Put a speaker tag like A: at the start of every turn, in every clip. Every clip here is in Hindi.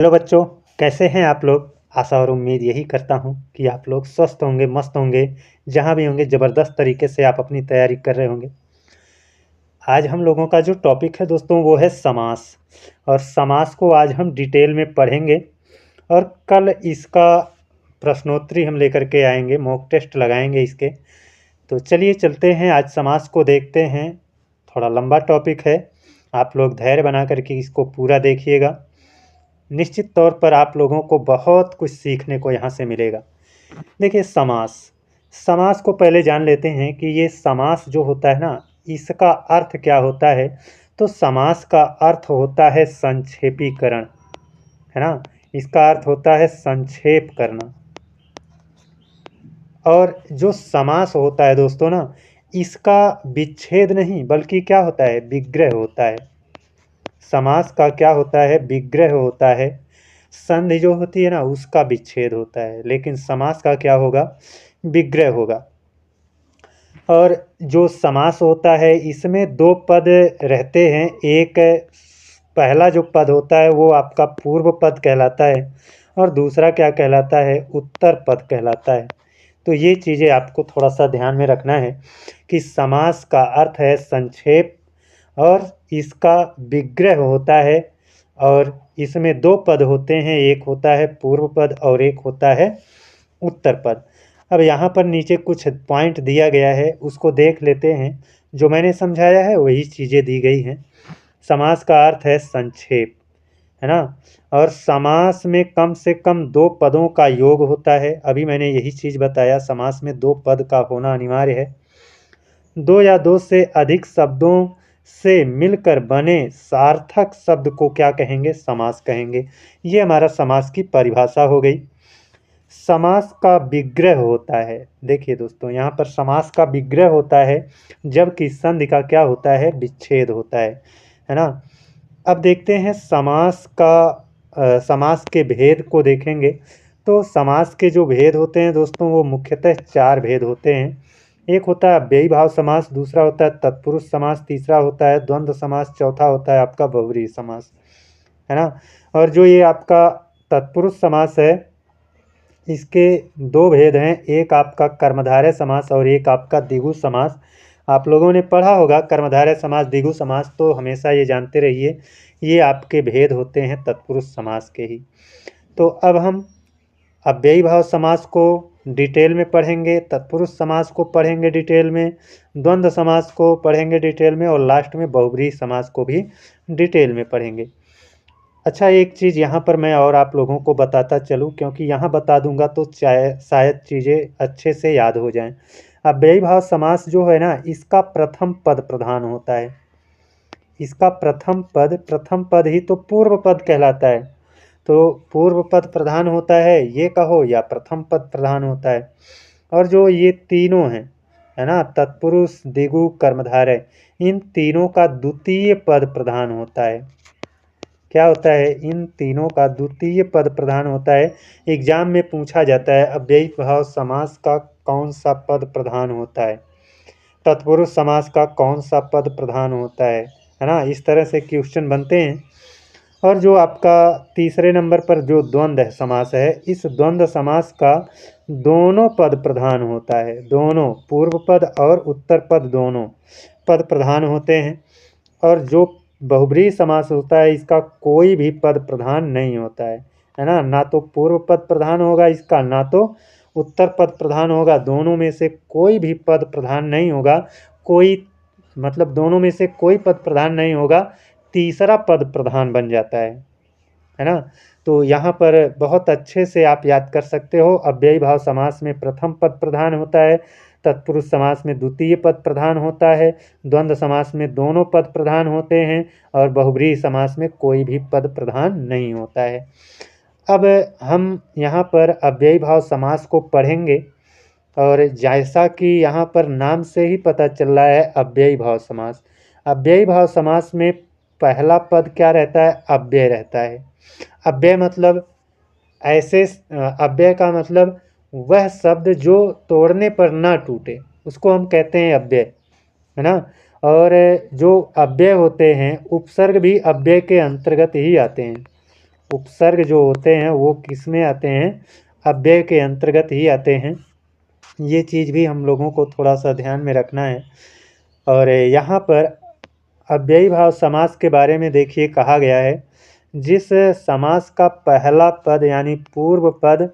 A: हेलो बच्चों, कैसे हैं आप लोग। आशा और उम्मीद यही करता हूं कि आप लोग स्वस्थ होंगे, मस्त होंगे। जहां भी होंगे ज़बरदस्त तरीके से आप अपनी तैयारी कर रहे होंगे। आज हम लोगों का जो टॉपिक है दोस्तों वो है समास। और समास को आज हम डिटेल में पढ़ेंगे। और कल इसका प्रश्नोत्तरी हम लेकर के आएंगे, मॉक टेस्ट लगाएंगे इसके। तो चलिए चलते हैं, आज समास को देखते हैं। थोड़ा लंबा टॉपिक है, आप लोग धैर्य बना करके इसको पूरा देखिएगा। निश्चित तौर पर आप लोगों को बहुत कुछ सीखने को यहाँ से मिलेगा। देखिए, समास। समास को पहले जान लेते हैं कि ये समास जो होता है ना, इसका अर्थ क्या होता है। तो समास का अर्थ होता है संक्षेपीकरण, है ना। इसका अर्थ होता है संक्षेप करना। और जो समास होता है दोस्तों ना, इसका विच्छेद नहीं बल्कि क्या होता है, विग्रह होता है। समास का क्या होता है, विग्रह होता है। संधि जो होती है ना, उसका विच्छेद होता है, लेकिन समास का क्या होगा, विग्रह होगा। और जो समास होता है इसमें दो पद रहते हैं। एक पहला जो पद होता है वो आपका पूर्व पद कहलाता है, और दूसरा क्या कहलाता है, उत्तर पद कहलाता है। तो ये चीज़ें आपको थोड़ा सा ध्यान में रखना है कि समास का अर्थ है संक्षेप, और इसका विग्रह होता है। और इसमें दो पद होते हैं, एक होता है पूर्व पद और एक होता है उत्तर पद। अब यहाँ पर नीचे कुछ पॉइंट दिया गया है, उसको देख लेते हैं। जो मैंने समझाया है वही चीज़ें दी गई हैं। समास का अर्थ है संक्षेप, है ना। और समास में कम से कम दो पदों का योग होता है। अभी मैंने यही चीज़ बताया, समास में दो पद का होना अनिवार्य है। दो या दो से अधिक शब्दों से मिलकर बने सार्थक शब्द को क्या कहेंगे, समास कहेंगे। ये हमारा समास की परिभाषा हो गई। समास का विग्रह होता है। देखिए दोस्तों, यहाँ पर समास का विग्रह होता है, जबकि संधि का क्या होता है, विच्छेद होता है ना। अब देखते हैं समास का समास के भेद को देखेंगे। तो समास के जो भेद होते हैं दोस्तों, वो मुख्यतः चार भेद होते हैं। एक होता है अव्ययी भाव समास, दूसरा होता है तत्पुरुष समास, तीसरा होता है द्वंद्व समास, चौथा होता है आपका बहुव्रीहि समास, है ना। और जो ये आपका तत्पुरुष समास है, इसके दो भेद हैं। एक आपका कर्मधारय समास और एक आपका द्विगु समास। आप लोगों ने पढ़ा होगा कर्मधारय समास, द्विगु समास, तो हमेशा ये जानते रहिए ये आपके भेद होते हैं तत्पुरुष समास के ही। तो अब हम अव्ययी भाव समास को डिटेल में पढ़ेंगे, तत्पुरुष समास को पढ़ेंगे डिटेल में, द्वंद्व समास को पढ़ेंगे डिटेल में, और लास्ट में बहुव्रीहि समास को भी डिटेल में पढ़ेंगे। अच्छा, एक चीज़ यहाँ पर मैं और आप लोगों को बताता चलूँ, क्योंकि यहाँ बता दूंगा तो शायद चीज़ें अच्छे से याद हो जाएं। अव्ययी भाव समास जो है ना, इसका प्रथम पद प्रधान होता है। इसका प्रथम पद ही तो पूर्व पद कहलाता है। तो पूर्व पद प्रधान होता है ये कहो, या प्रथम पद प्रधान होता है। और जो ये तीनों हैं, है ना, तत्पुरुष, द्विगु, कर्मधारय, इन तीनों का द्वितीय पद प्रधान होता है। क्या होता है, इन तीनों का द्वितीय पद प्रधान होता है। एग्जाम में पूछा जाता है अव्ययी भाव समास का कौन सा पद प्रधान होता है, तत्पुरुष समास का कौन सा पद प्रधान होता है ना। इस तरह से क्वेश्चन बनते हैं। और जो आपका तीसरे नंबर पर जो द्वंद्व समास है, इस द्वंद्व समास का दोनों पद प्रधान होता है। दोनों पूर्व पद और उत्तर पद दोनों पद प्रधान होते हैं। और जो बहुब्रीहि समास होता है, इसका कोई भी पद प्रधान नहीं होता है ना। ना तो पूर्व पद प्रधान होगा इसका, ना तो उत्तर पद प्रधान होगा। दोनों में से कोई भी पद प्रधान नहीं होगा। कोई मतलब दोनों में से कोई पद प्रधान नहीं होगा, तीसरा पद प्रधान बन जाता है ना। तो यहाँ पर बहुत अच्छे से आप याद कर सकते हो। अव्ययी भाव समास में प्रथम पद प्रधान होता है, तत्पुरुष समास में द्वितीय पद प्रधान होता है, द्वंद्व समास में दोनों पद प्रधान होते हैं, और बहुब्रीहि समास में कोई भी पद प्रधान नहीं होता है। अब हम यहाँ पर अव्ययी भाव समास को पढ़ेंगे। और जैसा कि यहाँ पर नाम से ही पता चल रहा है, अव्ययी भाव समास। अव्ययी भाव समास में पहला पद क्या रहता है, अव्यय रहता है। अव्यय मतलब ऐसे अव्यय का मतलब वह शब्द जो तोड़ने पर ना टूटे, उसको हम कहते हैं अव्यय, है ना। और जो अव्यय होते हैं, उपसर्ग भी अव्यय के अंतर्गत ही आते हैं। उपसर्ग जो होते हैं वो किस में आते हैं, अव्यय के अंतर्गत ही आते हैं। ये चीज़ भी हम लोगों को थोड़ा सा ध्यान में रखना है। और यहाँ पर अव्ययी भाव समास के बारे में देखिए कहा गया है, जिस समास का पहला पद यानी पूर्व पद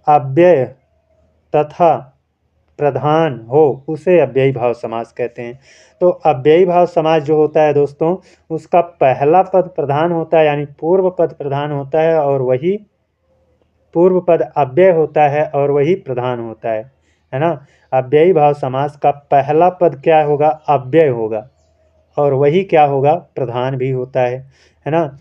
A: अव्यय तथा प्रधान हो उसे अव्ययी भाव समास कहते हैं। तो अव्ययी भाव समास जो होता है दोस्तों, उसका पहला पद प्रधान होता है यानी पूर्व पद प्रधान होता है, और वही पूर्व पद अव्यय होता है और वही प्रधान होता है ना। अव्ययी भाव समास का पहला पद क्या होगा, अव्यय होगा, और वही क्या होगा, प्रधान भी होता है ना।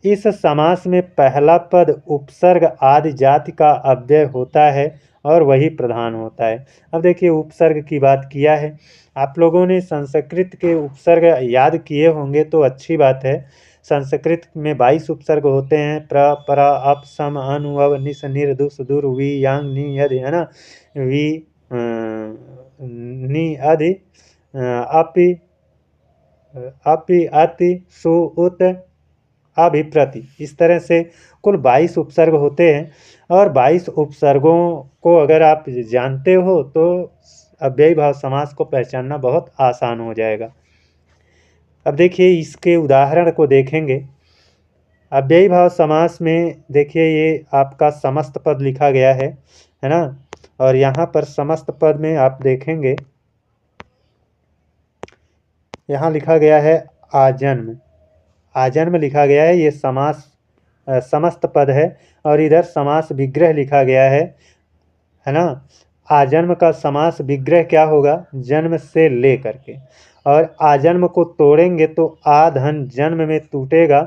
A: इस समास में पहला पद उपसर्ग आदि जाति का अव्यय होता है और वही प्रधान होता है। अब देखिए उपसर्ग की बात किया है, आप लोगों ने संस्कृत के उपसर्ग याद किए होंगे तो अच्छी बात है। संस्कृत में 22 उपसर्ग होते हैं, प्र, पर, अप, सम, अनु, अव, निस, निर, दुस, दुर, वी, यांग, नि, यदि, है ना। वी, नि, अधि, अपि, अपि, अति, सु, उत, अभिप्रति, इस तरह से कुल 22 उपसर्ग होते हैं। और 22 उपसर्गों को अगर आप जानते हो तो अव्ययी भाव समास को पहचानना बहुत आसान हो जाएगा। अब देखिए इसके उदाहरण को देखेंगे। अव्ययी भाव समास में देखिए ये आपका समस्त पद लिखा गया है ना। और यहाँ पर समस्त पद में आप देखेंगे, यहाँ लिखा गया है आजन्म, आजन्म लिखा गया है, ये समास समस्त पद है। और इधर समास विग्रह लिखा गया है ना। आजन्म का समास विग्रह क्या होगा, जन्म से ले करके, और आजन्म को तोड़ेंगे तो आ धन जन्म में टूटेगा।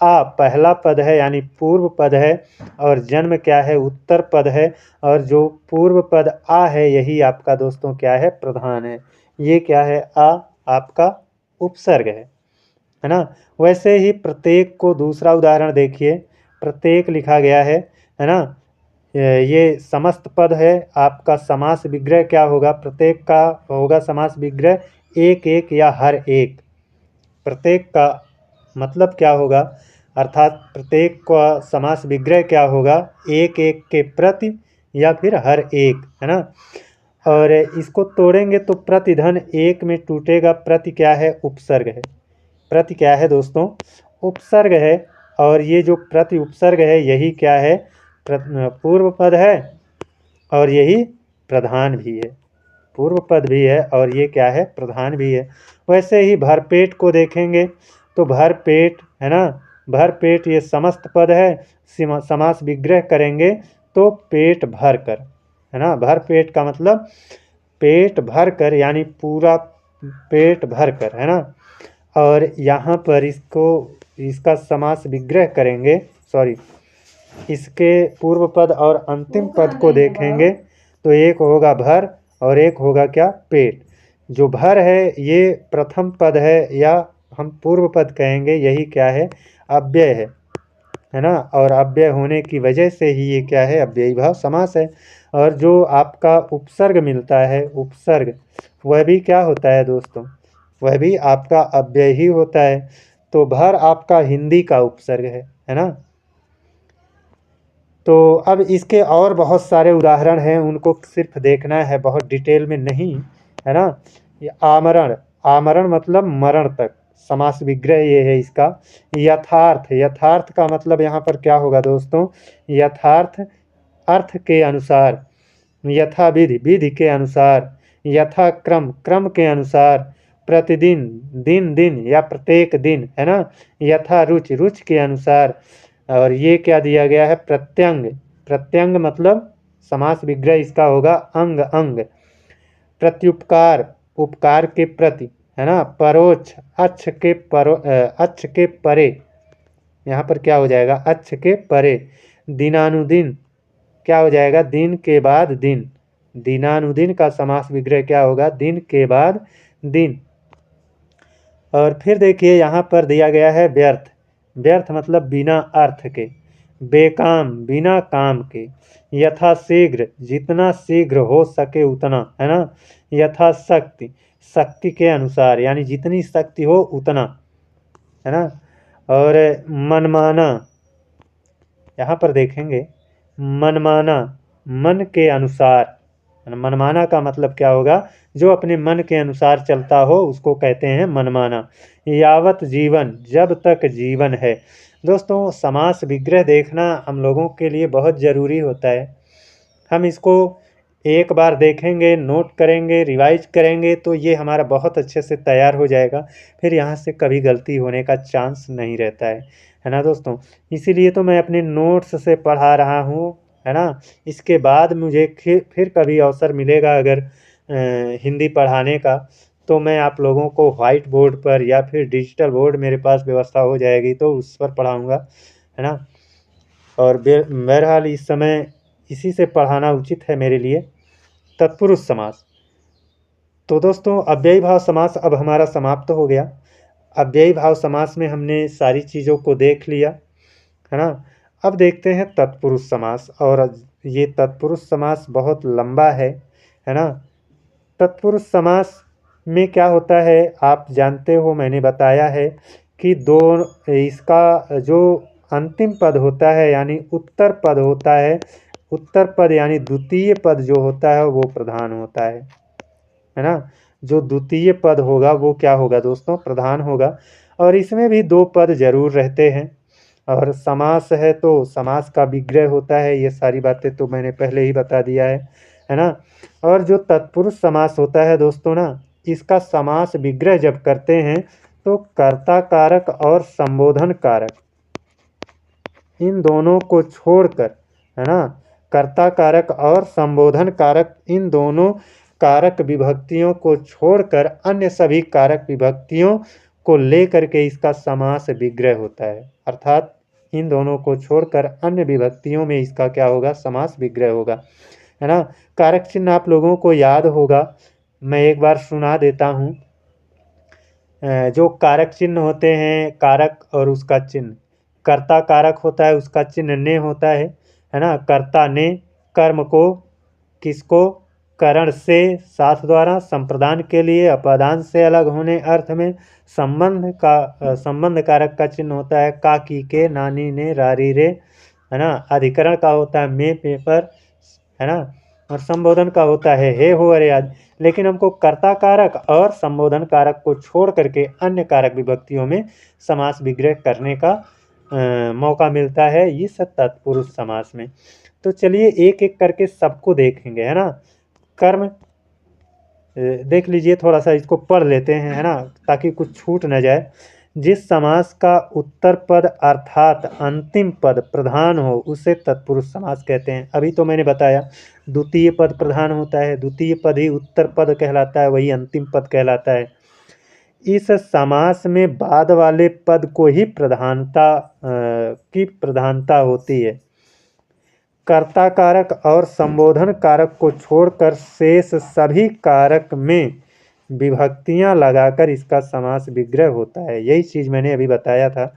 A: आ पहला पद है यानी पूर्व पद है, और जन्म क्या है, उत्तर पद है, और जो पूर्व पद आ है यही आपका दोस्तों क्या है, प्रधान है। ये क्या है, आ आपका उपसर्ग है ना। वैसे ही प्रत्येक को दूसरा उदाहरण देखिए, प्रत्येक लिखा गया है ना। ये समस्त पद है, आपका समास विग्रह क्या होगा, प्रत्येक का होगा समास विग्रह एक एक या हर एक। प्रत्येक का मतलब क्या होगा, अर्थात प्रत्येक का समास विग्रह क्या होगा, एक एक के प्रति या फिर हर एक, है ना। और इसको तोड़ेंगे तो प्रतिधन एक में टूटेगा, प्रति क्या है, उपसर्ग है। प्रति क्या है दोस्तों, उपसर्ग है। और ये जो प्रति उपसर्ग है यही क्या है, पूर्व पद है, और यही प्रधान भी है। पूर्व पद भी है और ये क्या है, प्रधान भी है। वैसे ही भरपेट को देखेंगे तो भरपेट है ना, भरपेट ये समस्त पद है, समास विग्रह करेंगे तो पेट भर कर, है ना। भरपेट का मतलब पेट भर कर यानी पूरा पेट भर कर, है ना। और यहाँ पर इसका समास विग्रह करेंगे, सॉरी, इसके पूर्व पद और अंतिम पद को देखेंगे तो एक होगा भर और एक होगा क्या, पेट। जो भर है ये प्रथम पद है या हम पूर्व पद कहेंगे, यही क्या है, अव्यय है ना। और अव्यय होने की वजह से ही ये क्या है, अव्ययी भाव समास है। और जो आपका उपसर्ग मिलता है, उपसर्ग, वह भी क्या होता है दोस्तों, वह भी आपका अव्यय ही होता है। तो भर आपका हिंदी का उपसर्ग है ना। तो अब इसके और बहुत सारे उदाहरण हैं, उनको सिर्फ देखना है, बहुत डिटेल में नहीं, है ना। ये आमरण, आमरण मतलब मरण तक, समास विग्रह ये है इसका। यथार्थ, यथार्थ का मतलब यहाँ पर क्या होगा दोस्तों, यथार्थ अर्थ के अनुसार, यथा विधि, विधि के अनुसार, यथा क्रम, क्रम के अनुसार, प्रतिदिन, दिन दिन या प्रत्येक दिन, है ना। यथा रुचि, रुचि के अनुसार। और ये क्या दिया गया है, प्रत्यंग, प्रत्यंग मतलब समास विग्रह इसका होगा अंग अंग। प्रत्युपकार, उपकार के प्रति, है ना। परोक्ष, अच्छ के अच्छ के परे, यहाँ पर क्या हो जाएगा, अच्छ के परे। दिनानुदिन क्या हो जाएगा, दिन के बाद दिन। दिनानुदिन का समास विग्रह क्या होगा, दिन के बाद दिन। और फिर देखिए यहाँ पर दिया गया है व्यर्थ, व्यर्थ मतलब बिना अर्थ के। बेकाम, बिना काम के। यथाशीघ्र, जितना शीघ्र हो सके उतना, है ना। यथाशक्ति, शक्ति के अनुसार यानी जितनी शक्ति हो उतना, है ना। और मनमाना, यहाँ पर देखेंगे मनमाना, मन के अनुसार। मनमाना का मतलब क्या होगा? जो अपने मन के अनुसार चलता हो उसको कहते हैं मनमाना। यावत जीवन, जब तक जीवन है। दोस्तों, समास विग्रह देखना हम लोगों के लिए बहुत ज़रूरी होता है। हम इसको एक बार देखेंगे, नोट करेंगे, रिवाइज करेंगे तो ये हमारा बहुत अच्छे से तैयार हो जाएगा। फिर यहाँ से कभी गलती होने का चांस नहीं रहता है ना दोस्तों? इसीलिए तो मैं अपने नोट्स से पढ़ा रहा हूँ, है ना? इसके बाद मुझे फिर कभी अवसर मिलेगा अगर हिंदी पढ़ाने का, तो मैं आप लोगों को व्हाइट बोर्ड पर या फिर डिजिटल बोर्ड मेरे पास व्यवस्था हो जाएगी तो उस पर पढ़ाऊँगा, है ना? और बहरहाल इस समय इसी से पढ़ाना उचित है मेरे लिए। तत्पुरुष समास। तो दोस्तों, अव्ययी भाव समास अब हमारा समाप्त हो गया। अव्ययी भाव समास में हमने सारी चीज़ों को देख लिया, है ना? अब देखते हैं तत्पुरुष समास, और ये तत्पुरुष समास बहुत लंबा है ना? तत्पुरुष समास में क्या होता है आप जानते हो, मैंने बताया है कि दो, इसका जो अंतिम पद होता है यानी उत्तर पद होता है, उत्तर पद यानी द्वितीय पद जो होता है वो प्रधान होता है ना? जो द्वितीय पद होगा वो क्या होगा दोस्तों? प्रधान होगा। और इसमें भी दो पद जरूर रहते हैं। और समास है तो समास का विग्रह होता है, ये सारी बातें तो मैंने पहले ही बता दिया है ना? और जो तत्पुरुष समास होता है दोस्तों ना, इसका समास विग्रह जब करते हैं तो कर्ता कारक और संबोधन कारक, इन दोनों को छोड़कर, है ना, कर्ता कारक और संबोधन कारक, इन दोनों कारक विभक्तियों को छोड़कर अन्य सभी कारक विभक्तियों को लेकर के इसका समास विग्रह होता है। अर्थात इन दोनों को छोड़कर अन्य विभक्तियों में इसका क्या होगा? समास विग्रह होगा, है ना? कारक चिन्ह आप लोगों को याद होगा, मैं एक बार सुना देता हूँ। जो कारक चिन्ह होते हैं, कारक और उसका चिन्ह, कर्ता कारक होता है, उसका चिन्ह ने होता है ना? कर्ता ने कर्म को, किसको? करण से, साथ द्वारा, संप्रदान के लिए, अपादान से अलग होने अर्थ में, संबंध कारक का चिन्ह होता है का, की, के, नानी, ने, रारी, रे, है ना? अधिकरण का होता है में, पेपर, है ना? और संबोधन का होता है हे, हो, अरे, आज। लेकिन हमको कर्ता कारक और संबोधन कारक को छोड़ करके अन्य कारक विभक्तियों में समास विग्रह करने का मौका मिलता है इस तत्पुरुष समास में। तो चलिए एक एक करके सबको देखेंगे, है ना? कर्म देख लीजिए, थोड़ा सा इसको पढ़ लेते हैं, है ना, ताकि कुछ छूट न जाए। जिस समास का उत्तर पद अर्थात अंतिम पद प्रधान हो उसे तत्पुरुष समास कहते हैं। अभी तो मैंने बताया द्वितीय पद प्रधान होता है, द्वितीय पद ही उत्तर पद कहलाता है, वही अंतिम पद कहलाता है। इस समास में बाद वाले पद को ही प्रधानता होती है। कर्ता कारक और संबोधन कारक को छोड़कर शेष सभी कारक में विभक्तियां लगाकर इसका समास विग्रह होता है। यही चीज़ मैंने अभी बताया था।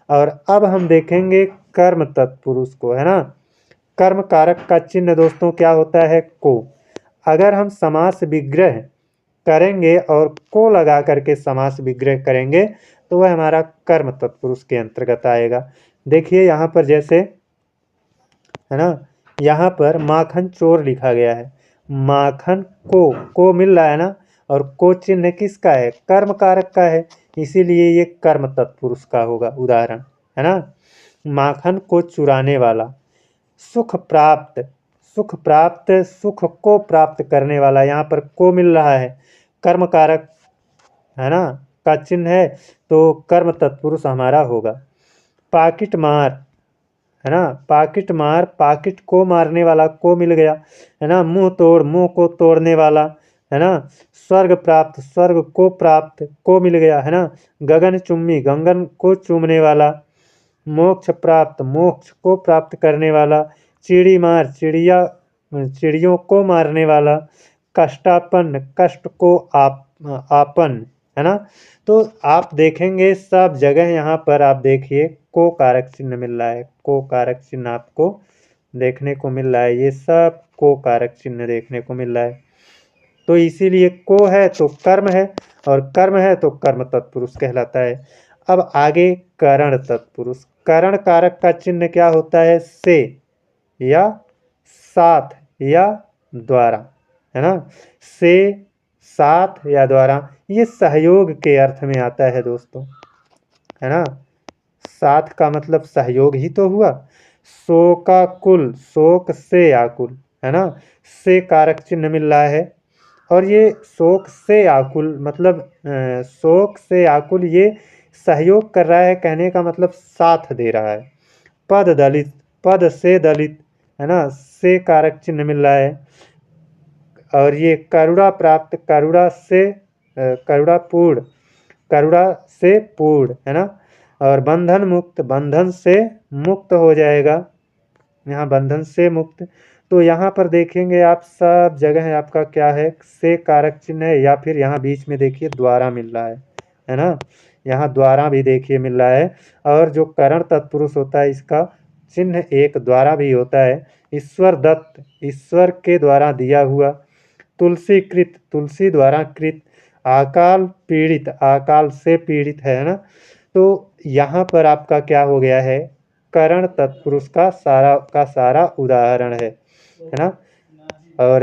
A: और अब हम देखेंगे कर्म तत्पुरुष को, है ना? कर्म कारक का चिन्ह दोस्तों क्या होता है? को। अगर हम समास विग्रह करेंगे और को लगा करके समास विग्रह करेंगे तो वह हमारा कर्म तत्पुरुष के अंतर्गत आएगा। देखिए यहाँ पर जैसे, है ना, यहाँ पर माखन चोर लिखा गया है। माखन को मिल रहा है ना, और को चिन्ह किसका है? कर्म कारक का है, इसीलिए ये कर्म तत्पुरुष का होगा उदाहरण, है ना? माखन को चुराने वाला। सुख प्राप्त, सुख को प्राप्त करने वाला, यहाँ पर को मिल रहा है, कर्म कारक, है ना, का चिन्ह है, तो कर्म तत्पुरुष हमारा होगा। पाकिट मार, है ना, पाकिट मार, पाकिट को मारने वाला को मिल गया, है ना? मुंह तोड़, मुंह को तोड़ने वाला, है ना? स्वर्ग प्राप्त, स्वर्ग को प्राप्त को मिल गया, है ना? गगन चुम्मी, गगन को चूमने वाला। मोक्ष प्राप्त, मोक्ष को प्राप्त करने वाला। चिड़ी मार, चिड़ियों को मारने वाला। कष्टापन, कष्ट को आपन, है ना? तो आप देखेंगे सब जगह यहाँ पर आप देखिए को कारक चिन्ह मिल रहा है, को कारक चिन्ह आपको देखने को मिल रहा है, ये सब को कारक चिन्ह देखने को मिल रहा है। तो इसीलिए को है तो कर्म है, और कर्म है तो कर्म तत्पुरुष कहलाता है। अब आगे करण तत्पुरुष। करण कारक का चिन्ह क्या होता है? से या साथ या द्वारा, है ना। से, साथ या द्वारा, ये सहयोग के अर्थ में आता है दोस्तों, है ना। साथ का मतलब सहयोग ही तो हुआ। शोकाकुल, शोक से आकुल, है ना। से कारक चिन्ह मिल रहा है और ये शोक से आकुल मतलब शोक से आकुल ये सहयोग कर रहा है, कहने का मतलब साथ दे रहा है। पद दलित, पद से दलित, है ना। से कारक चिन्ह मिल रहा है और ये करुणा प्राप्त, करुणा से करुणा पूर्ण, करुणा से पूर्ण, है ना। और बंधन मुक्त, बंधन से मुक्त हो जाएगा, यहाँ बंधन से मुक्त। तो यहाँ पर देखेंगे आप सब जगह आपका क्या है? से कारक चिन्ह है या फिर यहाँ बीच में देखिए द्वारा मिल रहा है ना। यहाँ द्वारा भी देखिए मिल रहा है और जो करण तत्पुरुष होता है इसका चिन्ह एक द्वारा भी होता है। ईश्वर दत्त, ईश्वर के द्वारा दिया हुआ। तुलसी कृत, तुलसी द्वारा कृत। अकाल पीड़ित, अकाल से पीड़ित, है ना। तो यहाँ पर आपका क्या हो गया है? करण तत्पुरुष का सारा उदाहरण है ना। और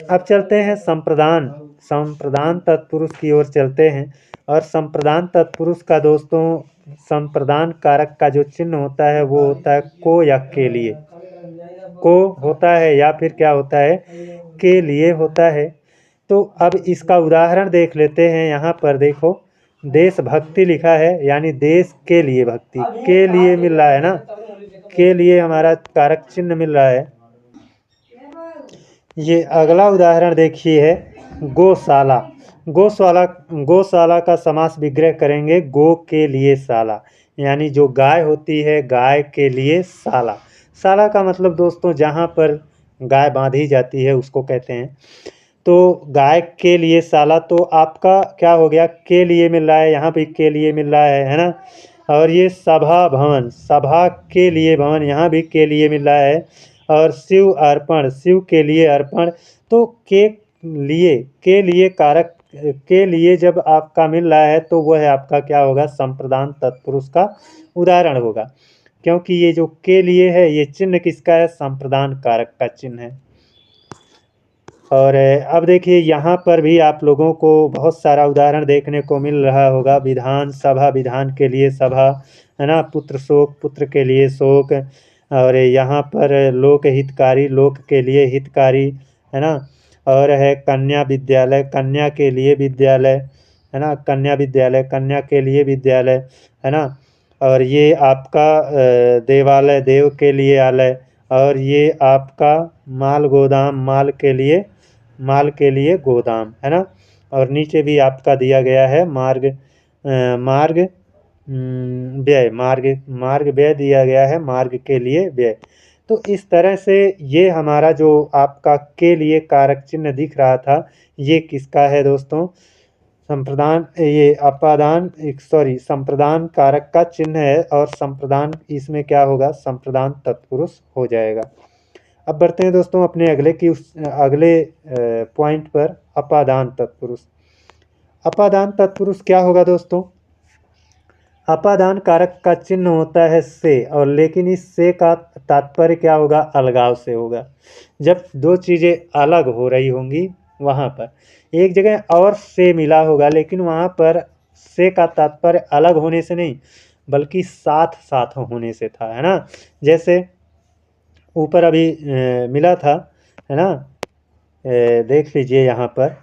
A: अब चलते हैं संप्रदान, संप्रदान तत्पुरुष की ओर चलते हैं। और संप्रदान तत्पुरुष का दोस्तों संप्रदान कारक का जो चिन्ह होता है वो होता है को या के लिए। को होता है या फिर क्या होता है? के लिए होता है। तो अब इसका उदाहरण देख लेते हैं। यहाँ पर देखो देशभक्ति लिखा है, यानी देश के लिए भक्ति, के लिए मिल रहा है ना। के लिए हमारा कारक चिन्ह मिल रहा है। ये अगला उदाहरण देखिए है गौशाला। गौशाला, गौशाला का समास विग्रह करेंगे गो के लिए शाला, यानी जो गाय होती है गाय के लिए शाला। शाला का मतलब दोस्तों जहाँ पर गाय बांधी जाती है उसको कहते हैं। तो गाय के लिए शाला, तो आपका क्या हो गया? के लिए मिल रहा है, यहाँ भी के लिए मिल रहा है ना। और ये सभा भवन, सभा के लिए भवन, यहाँ भी के लिए मिल रहा है। और शिव अर्पण, शिव के लिए अर्पण। तो के लिए कारक के लिए जब आपका मिल रहा है तो वह आपका क्या होगा? संप्रदान तत्पुरुष का उदाहरण होगा, क्योंकि ये जो के लिए है ये चिन्ह किसका है? संप्रदान कारक का चिन्ह है। और अब देखिए यहाँ पर भी आप लोगों को बहुत सारा उदाहरण देखने को मिल रहा होगा। विधान सभा, विधान के लिए सभा, है ना। पुत्र शोक, पुत्र के लिए शोक। और यहाँ पर लोक हितकारी, लोक के लिए हितकारी, है ना। और है कन्या विद्यालय, कन्या के लिए विद्यालय, है ना। कन्या विद्यालय, कन्या के लिए विद्यालय, है ना। और ये आपका देवालय, देव के लिए आलय। और ये आपका माल गोदाम, माल के लिए, माल के लिए गोदाम, है ना। और नीचे भी आपका दिया गया है मार्ग, मार्ग व्यय, मार्ग, मार्ग व्यय दिया गया है, मार्ग के लिए व्यय। तो इस तरह से ये हमारा जो आपका के लिए कारक चिन्ह दिख रहा था ये किसका है दोस्तों? संप्रदान, ये अपादान, सॉरी, संप्रदान कारक का चिन्ह है। और संप्रदान इसमें क्या होगा? संप्रदान तत्पुरुष हो जाएगा। अब बढ़ते हैं दोस्तों अपने अगले पॉइंट पर, अपादान तत्पुरुष। अपादान तत्पुरुष क्या होगा दोस्तों? अपादान कारक का चिन्ह होता है से, और लेकिन इस से का तात्पर्य क्या होगा? अलगाव से होगा। जब दो चीज़ें अलग हो रही होंगी वहाँ पर एक जगह और से मिला होगा, लेकिन वहाँ पर से का तात्पर्य अलग होने से नहीं बल्कि साथ साथ होने से था, है ना। जैसे ऊपर अभी मिला था, है ना। देख लीजिए यहाँ पर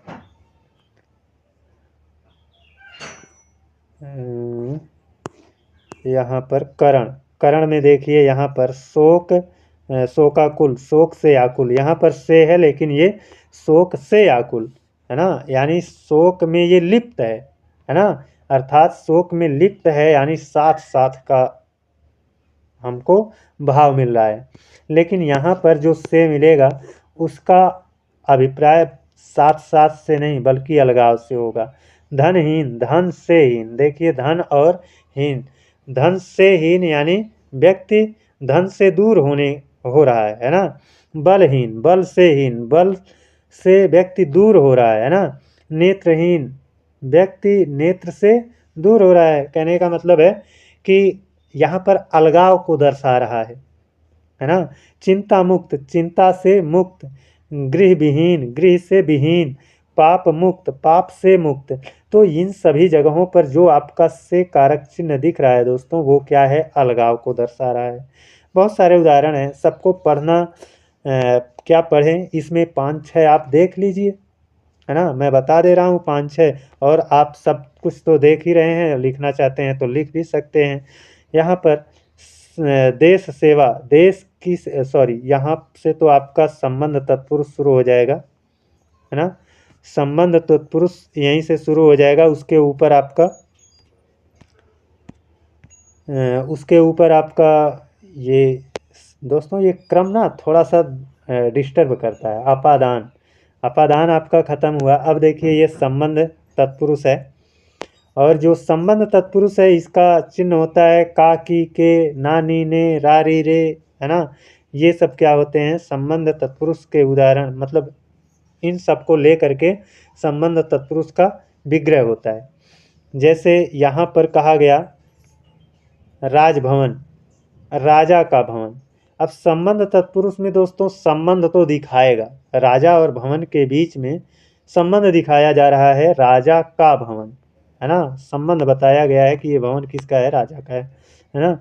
A: यहाँ पर करण, करण में देखिए यहाँ पर शोक, शोकाकुल, शोक से आकुल, यहाँ पर से है लेकिन ये शोक से आकुल, है ना। यानी शोक में ये लिप्त है ना। अर्थात शोक में लिप्त है, यानी साथ साथ का हमको भाव मिल रहा है। लेकिन यहाँ पर जो से मिलेगा उसका अभिप्राय साथ साथ से नहीं बल्कि अलगाव से होगा। धनहीन, धन से हीन, देखिए धन और हीन, धन से हीन यानी व्यक्ति धन से दूर हो रहा है ना। बलहीन, बल से हीन, बल से व्यक्ति दूर हो रहा है ना। नेत्रहीन, व्यक्ति नेत्र से दूर हो रहा है। कहने का मतलब है कि यहाँ पर अलगाव को दर्शा रहा है ना। चिंता मुक्त, चिंता से मुक्त, गृह विहीन, गृह से विहीन, पाप मुक्त, पाप से मुक्त। तो इन सभी जगहों पर जो आपका से कारक चिन्ह दिख रहा है दोस्तों, वो क्या है, अलगाव को दर्शा रहा है। बहुत सारे उदाहरण हैं, सबको पढ़ना क्या पढ़ें, इसमें 5-6 आप देख लीजिए, है ना। मैं बता दे रहा हूँ 5-6, और आप सब कुछ तो देख ही रहे हैं, लिखना चाहते हैं तो लिख भी सकते हैं। यहाँ पर देश सेवा, देश की सॉरी, यहाँ से तो आपका संबंध तत्पुरुष शुरू हो जाएगा, है ना। संबंध तत्पुरुष यहीं से शुरू हो जाएगा। उसके ऊपर आपका ये दोस्तों, ये क्रम ना थोड़ा सा डिस्टर्ब करता है। अपादान, अपादान आपका खत्म हुआ। अब देखिए ये संबंध तत्पुरुष है, और जो संबंध तत्पुरुष है इसका चिन्ह होता है का, की, के, ना, नी, ने, रा, री, रे, है ना। ये सब क्या होते हैं, संबंध तत्पुरुष के उदाहरण, मतलब इन सब को लेकर के संबंध तत्पुरुष का विग्रह होता है। जैसे यहाँ पर कहा गया राजभवन, राजा का भवन। अब संबंध तत्पुरुष में दोस्तों संबंध तो दिखाएगा, राजा और भवन के बीच में संबंध दिखाया जा रहा है, राजा का भवन, है ना। संबंध बताया गया है कि ये भवन किसका है, राजा का है ना।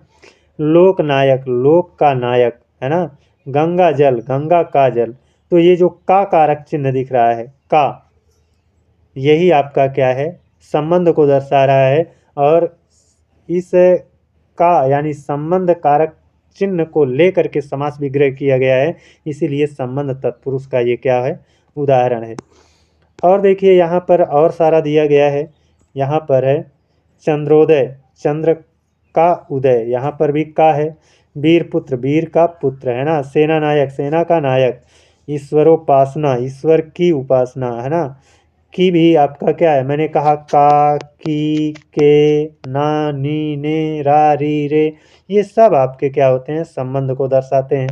A: लोक नायक, लोक का नायक, है ना। गंगा जल, गंगा का जल। तो ये जो का कारक चिन्ह दिख रहा है, का, यही आपका क्या है, संबंध को दर्शा रहा है। और इस का यानी संबंध कारक चिन्ह को लेकर के समास विग्रह किया गया है, इसीलिए संबंध तत्पुरुष का ये क्या है, उदाहरण है। और देखिए यहाँ पर और सारा दिया गया है। यहाँ पर है चंद्रोदय, चंद्र का उदय, यहाँ पर भी का है। वीर पुत्र, वीर का पुत्र, है ना। सेना नायक, सेना का नायक। ईश्वरोपासना, ईश्वर की उपासना, है ना। की भी आपका क्या है, मैंने कहा का, की, के, ना, नी, ने, रा, री, रे, ये सब आपके क्या होते हैं, संबंध को दर्शाते हैं,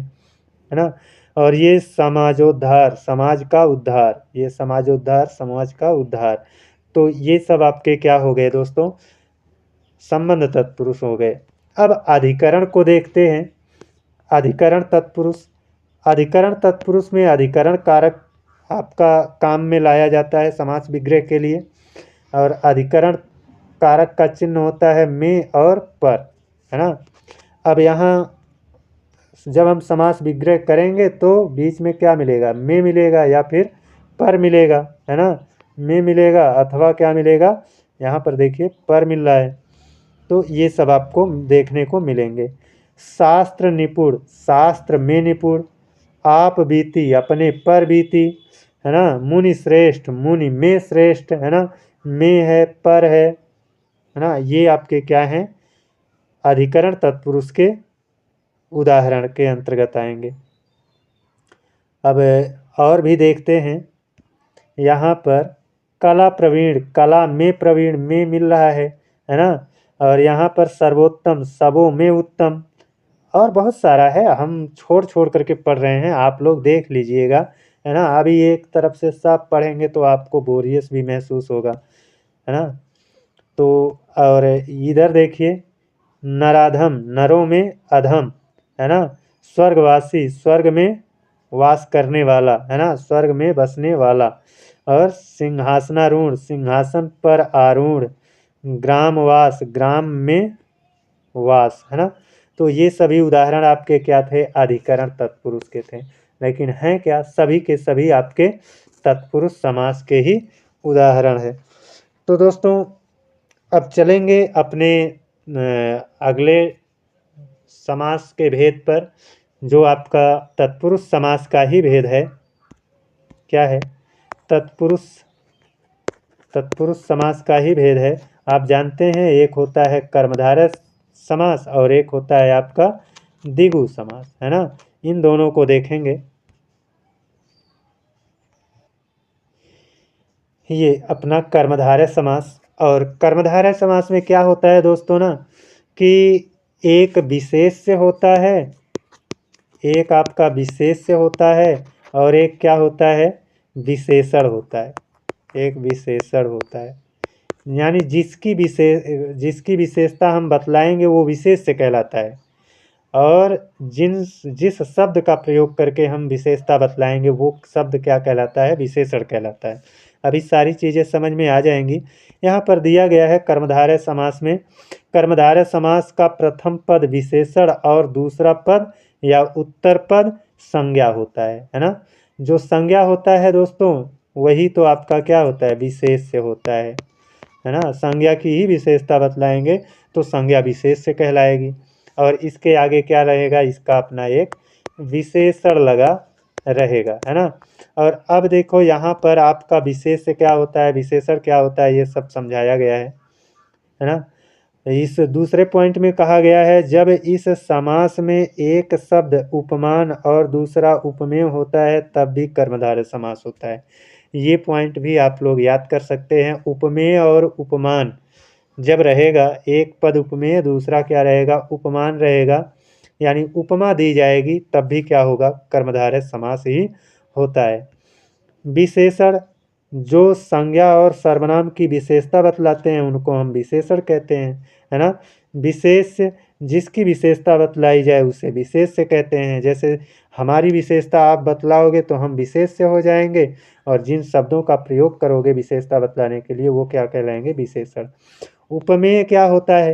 A: है ना। और ये समाजोद्धार, समाज का उद्धार, ये समाजोद्धार, समाज का उद्धार। तो ये सब आपके क्या हो गए दोस्तों, संबंध तत्पुरुष हो गए। अब अधिकरण को देखते हैं। अधिकरण तत्पुरुष, अधिकरण तत्पुरुष में अधिकरण कारक आपका काम में लाया जाता है समास विग्रह के लिए, और अधिकरण कारक का चिन्ह होता है में और पर, है ना। अब यहाँ जब हम समास विग्रह करेंगे तो बीच में क्या मिलेगा, में मिलेगा या फिर पर मिलेगा, है ना। में मिलेगा अथवा क्या मिलेगा, यहाँ पर देखिए पर मिल रहा है। तो ये सब आपको देखने को मिलेंगे। शास्त्र निपुण, शास्त्र में निपुण। आप बीती, अपने पर बीती, है ना। मुनि श्रेष्ठ, मुनि में श्रेष्ठ, है ना। में है, पर है ना। ये आपके क्या हैं, अधिकरण तत्पुरुष के उदाहरण के अंतर्गत आएंगे। अब और भी देखते हैं। यहाँ पर कला प्रवीण, कला में प्रवीण, में मिल रहा है ना। और यहाँ पर सर्वोत्तम, सबों में उत्तम, और बहुत सारा है, हम छोड़ छोड़ करके पढ़ रहे हैं, आप लोग देख लीजिएगा, है ना। अभी एक तरफ से सब पढ़ेंगे तो आपको बोरियस भी महसूस होगा, है ना। तो और इधर देखिए, नराधम, नरों में अधम, है ना। स्वर्गवासी, स्वर्ग में वास करने वाला, है ना, स्वर्ग में बसने वाला। और सिंहासनारूढ़, सिंहासन पर आरूढ़। ग्रामवास, ग्राम में वास, है ना। तो ये सभी उदाहरण आपके क्या थे, अधिकरण तत्पुरुष के थे, लेकिन हैं क्या, सभी के सभी आपके तत्पुरुष समास के ही उदाहरण है। तो दोस्तों अब चलेंगे अपने अगले समास के भेद पर, जो आपका तत्पुरुष समास का ही भेद है। क्या है, तत्पुरुष, तत्पुरुष समास का ही भेद है। आप जानते हैं एक होता है कर्मधारय समास और एक होता है आपका द्विगु समास, है ना। इन दोनों को देखेंगे। ये अपना कर्मधारय समास, और कर्मधारय समास में क्या होता है दोस्तों ना, कि एक विशेष्य होता है, एक आपका विशेष्य होता है, और एक क्या होता है, विशेषण होता है, एक विशेषण होता है। यानी जिसकी विशेषता हम बतलाएंगे वो विशेष्य कहलाता है, और जिस शब्द का प्रयोग करके हम विशेषता बतलाएंगे वो शब्द क्या कहलाता है, विशेषण कहलाता है। अभी सारी चीज़ें समझ में आ जाएंगी। यहाँ पर दिया गया है कर्मधारय समास में, कर्मधारय समास का प्रथम पद विशेषण और दूसरा पद या उत्तर पद संज्ञा होता है ना। जो संज्ञा होता है दोस्तों वही तो आपका क्या होता है, विशेष्य होता है ना। संज्ञा की ही विशेषता बतलाएंगे तो संज्ञा विशेष्य कहलाएगी, और इसके आगे क्या रहेगा, इसका अपना एक विशेषण लगा रहेगा, है ना। और अब देखो यहाँ पर आपका विशेष्य क्या होता है, विशेषण क्या होता है, ये सब समझाया गया है ना। इस दूसरे पॉइंट में कहा गया है, जब इस समास में एक शब्द उपमान और दूसरा उपमेय होता है तब भी कर्मधारय समास होता है। ये पॉइंट भी आप लोग याद कर सकते हैं। उपमेय और उपमान जब रहेगा, एक पद उपमेय दूसरा क्या रहेगा, उपमान रहेगा, यानी उपमा दी जाएगी तब भी क्या होगा, कर्मधारय समास ही होता है। विशेषण जो संज्ञा और सर्वनाम की विशेषता बतलाते हैं उनको हम विशेषण कहते हैं, है ना। विशेष्य जिसकी विशेषता बतलाई जाए उसे विशेष्य कहते हैं। जैसे हमारी विशेषता आप बतलाओगे तो हम विशेष्य हो जाएंगे, और जिन शब्दों का प्रयोग करोगे विशेषता बतलाने के लिए वो क्या कहलाएंगे, विशेषण। उपमेय क्या होता है,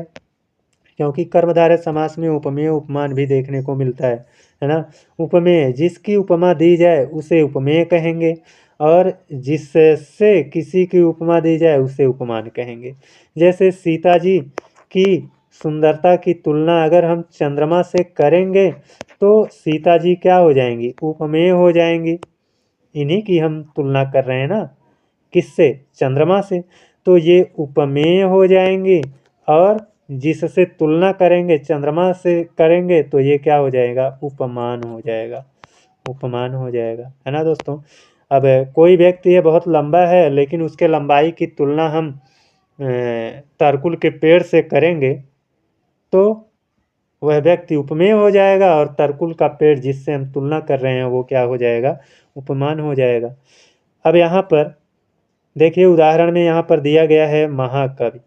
A: क्योंकि कर्मधारय समास में उपमेय उपमान भी देखने को मिलता है ना। उपमेय जिसकी उपमा दी जाए उसे उपमेय कहेंगे, और जिससे किसी की उपमा दी जाए उसे उपमान कहेंगे। जैसे सीता जी की सुंदरता की तुलना अगर हम चंद्रमा से करेंगे तो सीता जी क्या हो जाएंगी, उपमेय हो जाएंगी। इन्हीं की हम तुलना कर रहे हैं ना, किससे, चंद्रमा से, तो ये उपमेय हो जाएंगी। और जिससे तुलना करेंगे चंद्रमा से करेंगे तो ये क्या हो जाएगा, उपमान हो जाएगा, उपमान हो जाएगा, है ना दोस्तों। अब कोई व्यक्ति है बहुत लंबा है लेकिन उसके लंबाई की तुलना हम तरकुल के पेड़ से करेंगे तो वह व्यक्ति उपमेय हो जाएगा, और तरकुल का पेड़ जिससे हम तुलना कर रहे हैं वो क्या हो जाएगा, उपमान हो जाएगा। अब यहाँ पर देखिए उदाहरण में यहाँ पर दिया गया है महाकवि,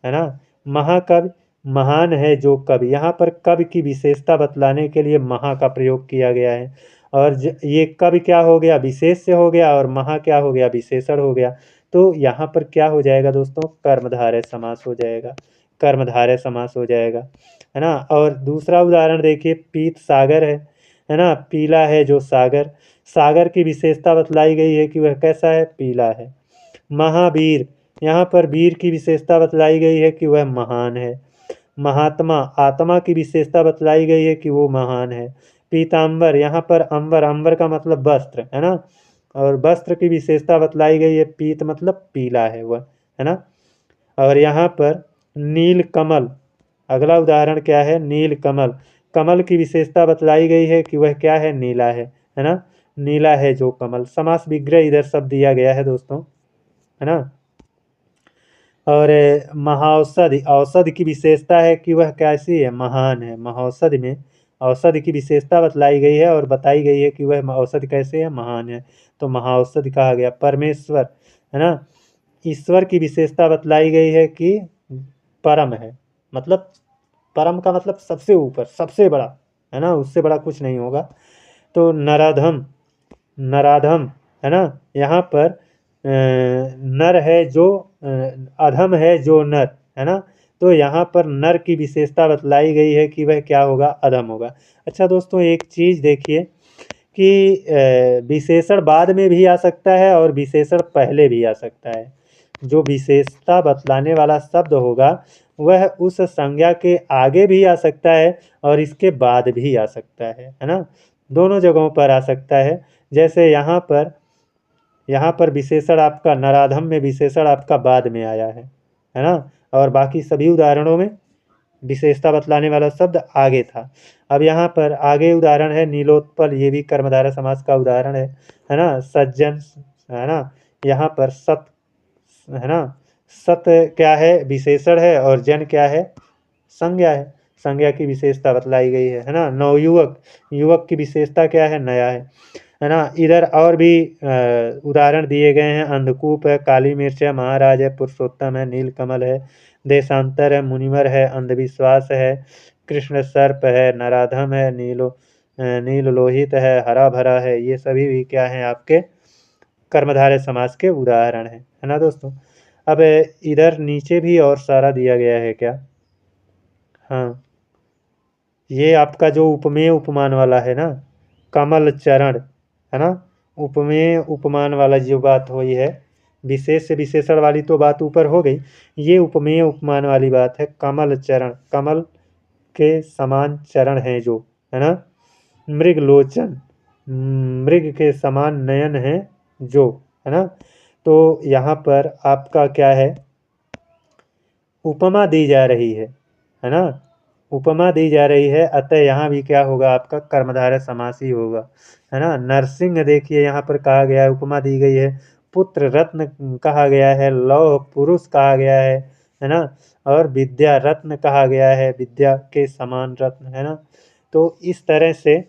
A: है ना। महाकवि महान है जो कवि, यहाँ पर कवि की विशेषता बतलाने के लिए महा का प्रयोग किया गया है, और ये कवि क्या हो गया, विशेष्य हो गया, और महा क्या हो गया, विशेषण हो गया। तो यहाँ पर क्या हो जाएगा दोस्तों, कर्मधारय समास हो जाएगा, कर्मधारय समास हो जाएगा, है ना। और दूसरा उदाहरण देखिए, पीत सागर है ना, पीला है जो सागर, सागर की विशेषता बतलाई गई है कि वह कैसा है, पीला है। महावीर, यहाँ पर वीर की विशेषता बतलाई गई है कि वह महान है। महात्मा, आत्मा की विशेषता बतलाई गई है कि वो महान है। पीताम्बर, यहाँ पर अंबर, अंबर का मतलब वस्त्र, है ना, और वस्त्र की विशेषता बतलाई गई है, पीत मतलब पीला है वह, है ना। और यहाँ पर नील कमल, अगला उदाहरण क्या है, नील कमल, कमल की विशेषता बतलाई गई है कि वह क्या है, नीला है ना, नीला है जो कमल। समास विग्रह इधर सब दिया गया है दोस्तों, है ना। और महाऔषधि, औषधि की विशेषता है कि वह कैसी है, महान है। महाऔषधि में औषधि की विशेषता बतलाई गई है और बताई गई है कि वह औषधि कैसे है, महान है, तो महाऔषधि कहा गया। परमेश्वर, है ना, ईश्वर की विशेषता बतलाई गई है कि परम है, मतलब परम का मतलब सबसे ऊपर, सबसे बड़ा, है ना, उससे बड़ा कुछ नहीं होगा। तो नराधम, नराधम, है ना, यहाँ पर नर है जो अधम है जो नर, है ना, तो यहाँ पर नर की विशेषता बतलाई गई है कि वह क्या होगा, अधम होगा। अच्छा दोस्तों एक चीज़ देखिए कि विशेषण बाद में भी आ सकता है और विशेषण पहले भी आ सकता है। जो विशेषता बतलाने वाला शब्द होगा वह उस संज्ञा के आगे भी आ सकता है और इसके बाद भी आ सकता है ना, दोनों जगहों पर आ सकता है। जैसे यहाँ पर विशेषण आपका नराधम में विशेषण आपका बाद में आया है ना, और बाकी सभी उदाहरणों में विशेषता बतलाने वाला शब्द आगे था। अब यहाँ पर आगे उदाहरण है नीलोत्पल, ये भी कर्मधारय समास का उदाहरण है ना। सज्जन, है ना, यहाँ पर सत, है ना, सत क्या है, विशेषण है, और जन क्या है, संज्ञा है, संज्ञा की विशेषता बतलाई गई है ना। नवयुवक, युवक की विशेषता क्या है, नया है। है ना। इधर और भी उदाहरण दिए गए हैं। अंधकूप है, काली मिर्च है, महाराज है, पुरुषोत्तम है, नीलकमल है, देशांतर है, मुनिवर है, अंधविश्वास है, कृष्ण सर्प है, नराधम है, नील लोहित है, हरा भरा है। ये सभी भी क्या हैं आपके कर्मधारय समास के उदाहरण हैं, है ना दोस्तों। अब इधर नीचे भी और सारा दिया गया है क्या। हाँ, ये आपका जो उपमेय उपमान वाला है ना, कमल चरण, है ना। उपमेय उपमान वाला जो बात हुई है, विशेष से विशेषण वाली तो बात ऊपर हो गई। ये उपमेय उपमान वाली बात है। कमल चरण, कमल के समान चरण हैं जो, है ना। मृग लोचन, मृग के समान नयन है जो, है ना। तो यहाँ पर आपका क्या है, उपमा दी जा रही है ना। उपमा दी जा रही है, अतः यहाँ भी क्या होगा आपका कर्मधारय समास ही होगा, है ना। नरसिंह देखिए यहाँ पर कहा गया है, उपमा दी गई है। पुत्र रत्न कहा गया है, लौह पुरुष कहा गया है ना। और विद्या रत्न कहा गया है, विद्या के समान रत्न, है ना। तो इस तरह से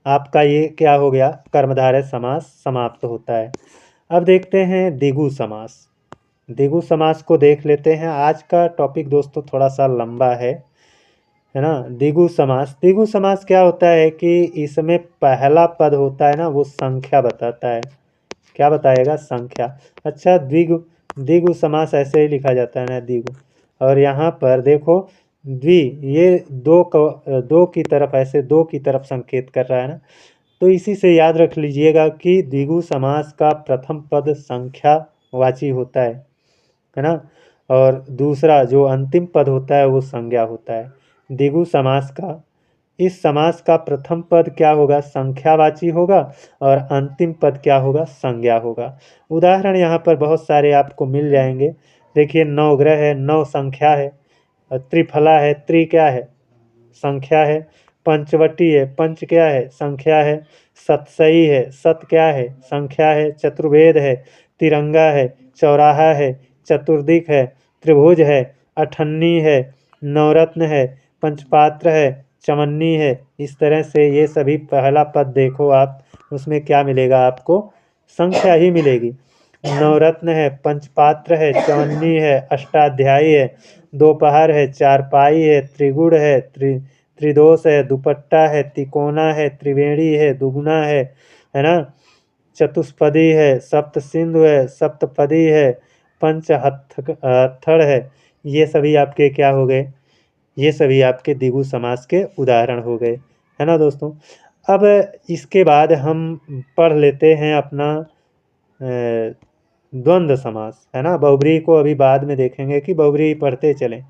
A: आपका ये क्या हो गया, कर्मधारय समास समाप्त होता है। अब देखते हैं द्विगु समास। द्विगु समास को देख लेते हैं। आज का टॉपिक दोस्तों थोड़ा सा लंबा है ना। द्विगु समास, द्विगु समास क्या होता है कि इसमें पहला पद होता है ना, वो संख्या बताता है। क्या बताएगा, संख्या। अच्छा, द्विगु द्विगु समास ऐसे ही लिखा जाता है ना, द्विगु। और यहाँ पर देखो द्वि, ये दो की तरफ, ऐसे दो की तरफ संकेत कर रहा है ना। तो इसी से याद रख लीजिएगा कि द्विगु समास का प्रथम पद संख्यावाची होता है ना। और दूसरा जो अंतिम पद होता है वो संज्ञा होता है। द्विगु समास का, इस समास का प्रथम पद क्या होगा, संख्यावाची होगा, और अंतिम पद क्या होगा, संज्ञा होगा। उदाहरण यहाँ पर बहुत सारे आपको मिल जाएंगे। देखिए, नवग्रह है, नव संख्या है। त्रिफला है, त्रि क्या है, संख्या है। पंचवटी है, पंच क्या है, संख्या है। सतसई है, सत क्या है, संख्या है। चतुर्वेद है, तिरंगा है, चौराहा है, चतुर्दिक है, त्रिभुज है, अठन्नी है, नवरत्न है, पंचपात्र है, चवन्नी है। इस तरह से ये सभी पहला पद देखो आप, उसमें क्या मिलेगा आपको, संख्या ही मिलेगी। नवरत्न है, पंचपात्र है, चवन्नी है, अष्टाध्यायी है, दोपहर है, चारपाई है, त्रिगुण है, त्रिदोष है, दुपट्टा है, तिकोना है, त्रिवेणी है, दुगुना है ना। चतुष्पदी है, सप्त सिंधु है, सप्तपदी है, पंचहत्थड़ है। ये सभी आपके क्या हो गए, ये सभी आपके द्विगु समास के उदाहरण हो गए, है ना दोस्तों। अब इसके बाद हम पढ़ लेते हैं अपना द्वंद्व समास, है ना। बहुब्रीहि को अभी बाद में देखेंगे कि बहुब्रीहि पढ़ते चलें।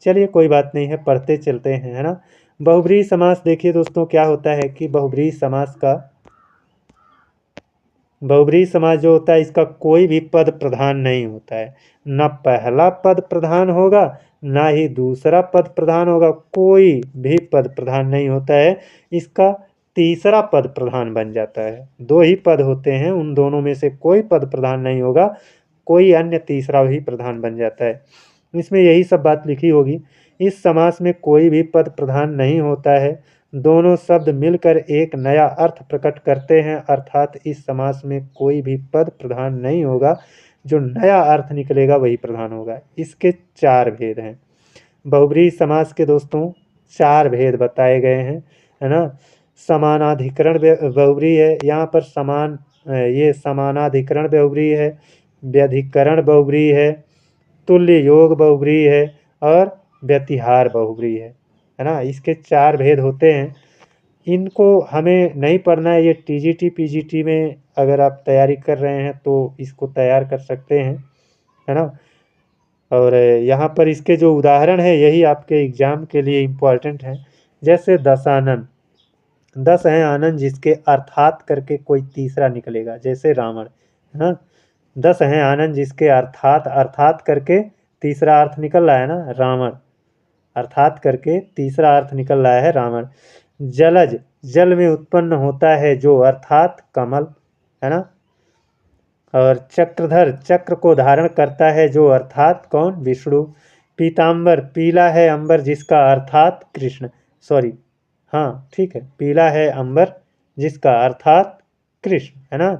A: चलिए कोई बात नहीं है, पढ़ते चलते हैं, है ना। बहुब्रीहि समास देखिए दोस्तों, क्या होता है कि बहुब्रीहि समास का, बहुब्रीहि समास जो होता है इसका कोई भी पद प्रधान नहीं होता है। न पहला पद प्रधान होगा, ना ही दूसरा पद प्रधान होगा, कोई भी पद प्रधान नहीं होता है। इसका तीसरा पद प्रधान बन जाता है। दो ही पद होते हैं, उन दोनों में से कोई पद प्रधान नहीं होगा, कोई अन्य तीसरा ही प्रधान बन जाता है। इसमें यही सब बात लिखी होगी। इस समास में कोई भी पद प्रधान नहीं होता है, दोनों शब्द मिलकर एक नया अर्थ प्रकट करते हैं, अर्थात इस समास में कोई भी पद प्रधान नहीं होगा, जो नया अर्थ निकलेगा वही प्रधान होगा। इसके चार भेद हैं। बहुब्रीहि समास के दोस्तों चार भेद बताए गए हैं, है ना। समानाधिकरण बहुब्रीहि है, यहाँ पर ये समानाधिकरण बहुब्रीहि है, व्यधिकरण बहुब्रीहि है, तुल्य योग बहुब्रीहि है, और व्यतिहार बहुब्रीहि है ना। इसके चार भेद होते हैं। इनको हमें नहीं पढ़ना है, ये टीजीटी पीजीटी में अगर आप तैयारी कर रहे हैं तो इसको तैयार कर सकते हैं, है ना। और यहाँ पर इसके जो उदाहरण है यही आपके एग्जाम के लिए इम्पोर्टेंट है। जैसे दशानन, 10 हैं आनंद जिसके अर्थात करके कोई तीसरा निकलेगा, जैसे रावण, है ना। 10 हैं आनंद जिसके अर्थात अर्थात करके तीसरा अर्थ निकल रहा है ना, रावण। अर्थात करके तीसरा अर्थ निकल रहा है रावण। जलज, जल में उत्पन्न होता है जो, अर्थात कमल, है ना। और चक्रधर, चक्र को धारण करता है जो, अर्थात कौन, विष्णु। पीताम्बर, पीला है अंबर जिसका, अर्थात कृष्ण। सॉरी, हाँ ठीक है, पीला है अंबर जिसका अर्थात कृष्ण, है ना।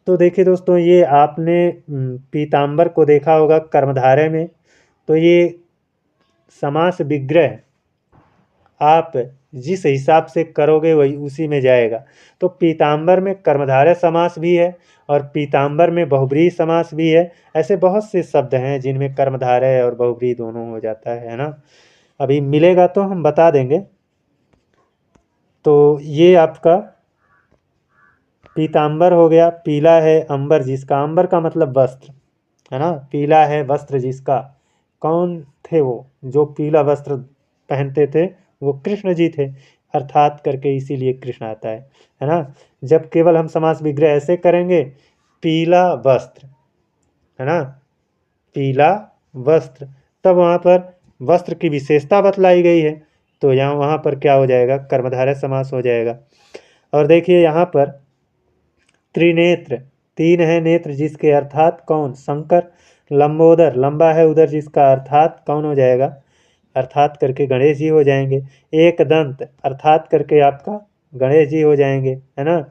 A: तो देखिए दोस्तों, ये आपने पीताम्बर को देखा होगा कर्मधारय में, तो ये समास विग्रह आप जिस हिसाब से करोगे वही उसी में जाएगा। तो पीताम्बर में कर्मधारय समास भी है और पीताम्बर में बहुब्रीहि समास भी है। ऐसे बहुत से शब्द हैं जिनमें कर्मधारय और बहुब्रीहि दोनों हो जाता है ना। अभी मिलेगा तो हम बता देंगे। तो ये आपका पीताम्बर हो गया। पीला है अंबर जिसका, अंबर का मतलब वस्त्र, है ना। पीला है वस्त्र जिसका, कौन थे वो जो पीला वस्त्र पहनते थे? वो कृष्ण जी थे। अर्थात करके इसीलिए कृष्ण आता है ना। जब केवल हम समास विग्रह ऐसे करेंगे, पीला वस्त्र, है ना, पीला वस्त्र, तब वहाँ पर वस्त्र की विशेषता बतलाई गई है, तो यहाँ वहाँ पर क्या हो जाएगा? कर्मधारय समास हो जाएगा। और देखिए यहाँ पर त्रिनेत्र, तीन है नेत्र जिसके अर्थात कौन? शंकर। लंबोदर, लंबा है उधर जिसका अर्थात कौन हो जाएगा? अर्थात करके गणेश जी हो जाएंगे। एक दंत, अर्थात करके आपका गणेश जी हो जाएंगे, है ना।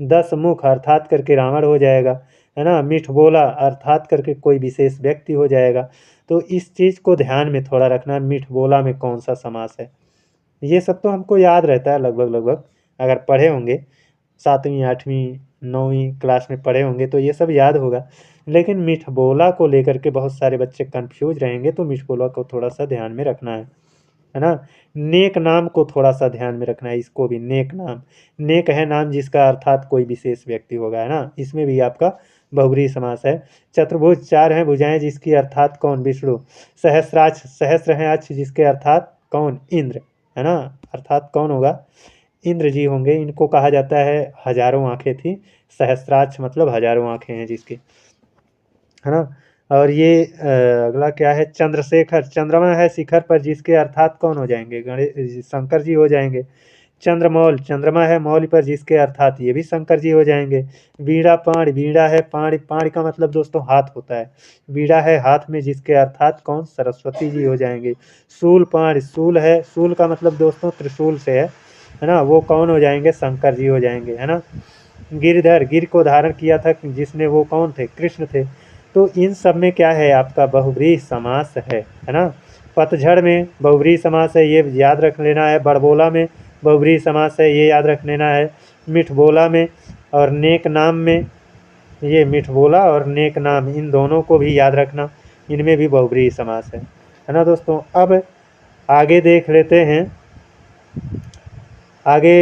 A: 10 मुख, अर्थात करके रावण हो जाएगा, है ना। मिठ बोला, अर्थात करके कोई विशेष व्यक्ति हो जाएगा। तो इस चीज़ को ध्यान में थोड़ा रखना, मिठ बोला में कौन सा समास है। ये सब तो हमको याद रहता है लगभग लगभग, अगर पढ़े होंगे 7वीं 8वीं 9वीं क्लास में पढ़े होंगे तो ये सब याद होगा। लेकिन मिठबोला को लेकर के बहुत सारे बच्चे कंफ्यूज रहेंगे, तो मिठबोला को थोड़ा सा ध्यान में रखना है ना। नेक नाम को थोड़ा सा ध्यान में रखना है, इसको भी नेक नाम। नेक है नाम जिसका अर्थात कोई विशेष व्यक्ति होगा, है ना। इसमें भी आपका बहुब्रीहि समास है। चतुर्भुज, 4 हैं भुजाएं जिसकी अर्थात कौन? विष्णु। सहस्राक्ष, सहस्र हैं अक्ष जिसके अर्थात कौन? इंद्र, है ना। अर्थात कौन होगा? इंद्र जी होंगे। इनको कहा जाता है हजारों आंखें थी, सहस्राक्ष मतलब हजारों आंखें हैं जिसकी, है ना। और ये अगला क्या है? चंद्रशेखर, चंद्रमा है शिखर पर जिसके अर्थात कौन हो जाएंगे? गणेश शंकर जी हो जाएंगे। चंद्रमौल, चंद्रमा है मौल पर जिसके अर्थात ये भी शंकर जी हो जाएंगे। वीणा पाण, वीणा है पाण, पाण का मतलब दोस्तों हाथ होता है। वीणा है हाथ में जिसके अर्थात कौन? सरस्वती जी हो जाएंगे। शूल पाण, शूल है, शूल का मतलब दोस्तों त्रिशूल से है ना। वो कौन हो जाएंगे? शंकर जी हो जाएंगे, है ना। गिरधर, गिर को धारण किया था जिसने, वो कौन थे? कृष्ण थे। तो इन सब में क्या है? आपका बहुब्रीहि समास है ना। पतझड़ में बहुब्रीहि समास है, ये याद रख लेना है। बड़बोला में बहुब्रीहि समास है, ये याद रख लेना है। मिठबोला में और नेक नाम में, ये मिठबोला और नेक नाम इन दोनों को भी याद रखना, इनमें भी बहुब्रीहि समास है ना दोस्तों। अब आगे देख लेते हैं। आगे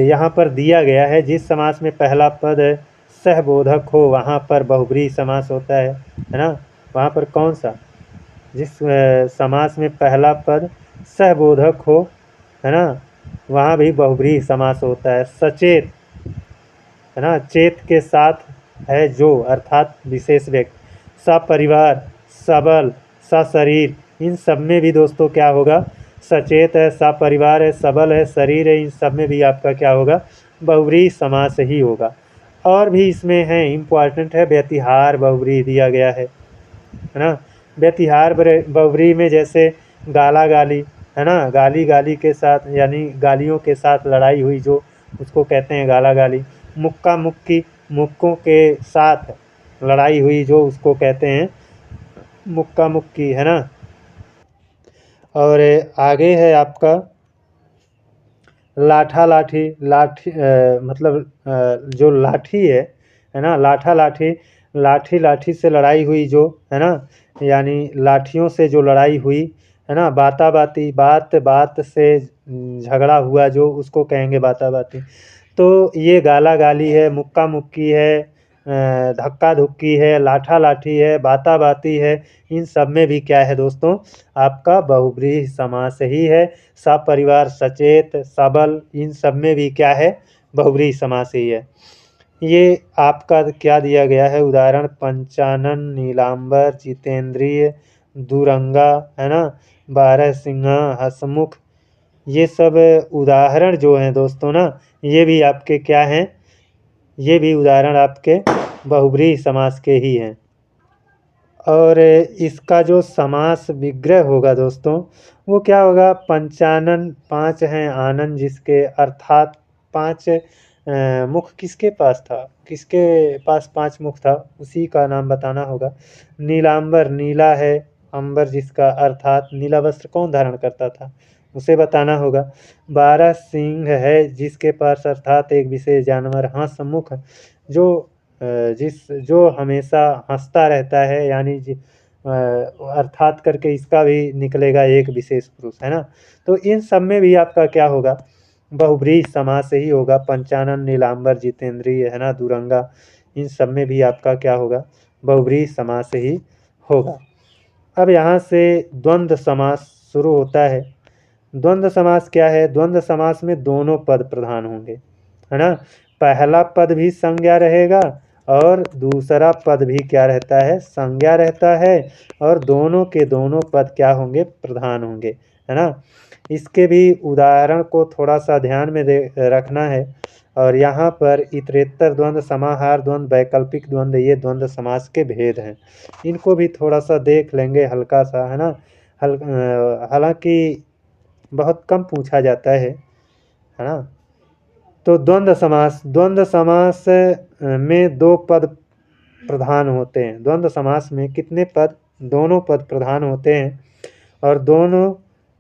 A: यहाँ पर दिया गया है जिस समास में पहला पद सहबोधक हो वहाँ पर बहुब्रीहि समास होता है ना। वहाँ पर कौन सा? जिस समास में पहला पद सहबोधक हो, है ना, वहाँ भी बहुब्रीहि समास होता है। सचेत, है ना, चेत के साथ है जो, अर्थात विशेष व्यक्ति। सपरिवार, सबल, सशरीर, इन सब में भी दोस्तों क्या होगा? सचेत है, सपरिवार है, सबल है, शरीर है, इन सब में भी आपका क्या होगा? बहुब्रीहि समास ही होगा। और भी इसमें है, इम्पॉर्टेंट है, व्यतिहार बहुब्रीहि दिया गया है ना। व्यतिहार बहुब्रीहि में जैसे गाला गाली, है ना, गाली गाली के साथ यानी गालियों के साथ लड़ाई हुई जो, उसको कहते हैं गाला गाली। मुक्का मुक्की, मुक्कों के साथ लड़ाई हुई जो, उसको कहते हैं मुक्का मुक्की, है ना। और आगे है आपका लाठा लाठी, लाठी मतलब जो लाठी है ना, लाठा लाठी, लाठी लाठी से लड़ाई हुई जो, है ना, यानी लाठियों से जो लड़ाई हुई, है ना। बाता बाती, बात बात से झगड़ा हुआ जो, उसको कहेंगे बाता बाती। तो ये गाला गाली है, मुक्का मुक्की है, धक्का धुक्की है, लाठा लाठी है, बाता बाती है, इन सब में भी क्या है दोस्तों? आपका बहुब्रीहि समास ही है। सपरिवार, सचेत, सबल, इन सब में भी क्या है? बहुब्रीहि समास ही है। ये आपका क्या दिया गया है उदाहरण? पंचानन, नीलांबर, जितेंद्रिय, दुरंगा, है ना, बारहसिंहा, हसमुख, ये सब उदाहरण जो हैं दोस्तों ना, ये भी आपके क्या हैं? ये भी उदाहरण आपके बहुब्रीहि समास के ही हैं। और इसका जो समास विग्रह होगा दोस्तों, वो क्या होगा? पंचानन, 5 हैं आनंद जिसके अर्थात 5 मुख किसके पास था, किसके पास 5 मुख था, उसी का नाम बताना होगा। नीलांबर, नीला है अंबर जिसका, अर्थात नीला वस्त्र कौन धारण करता था, उसे बताना होगा। 12 सींग है जिसके पास, अर्थात एक विशेष जानवर। हंसमुख जो जो हमेशा हंसता रहता है, यानी अर्थात करके इसका भी निकलेगा एक विशेष पुरुष, है ना। तो इन सब में भी आपका क्या होगा, बहुब्रीहि समास ही होगा। पंचानन, नीलांबर, जितेंद्रिय, है ना, दुरंगा, इन सब में भी आपका क्या होगा, बहुब्रीहि समास ही होगा। अब यहाँ से द्वंद्व समास शुरू होता है। द्वंद्व समास क्या है, द्वंद्व समास में दोनों पद प्रधान होंगे, है ना। पहला पद भी संज्ञा रहेगा और दूसरा पद भी क्या रहता है, संज्ञा रहता है, और दोनों के दोनों पद क्या होंगे, प्रधान होंगे, है ना। इसके भी उदाहरण को थोड़ा सा ध्यान में रखना है। और यहाँ पर इतरेत्तर द्वंद्व, समाहार द्वंद्व, वैकल्पिक द्वंद्व, ये द्वंद्व समास के भेद हैं। इनको भी थोड़ा सा देख लेंगे हल्का सा, है ना। हालांकि बहुत कम पूछा जाता है ना। तो द्वंद्व समास, द्वंद्व समास में दो पद प्रधान होते हैं। द्वंद्व समास में कितने पद, दोनों पद प्रधान होते हैं। और दोनों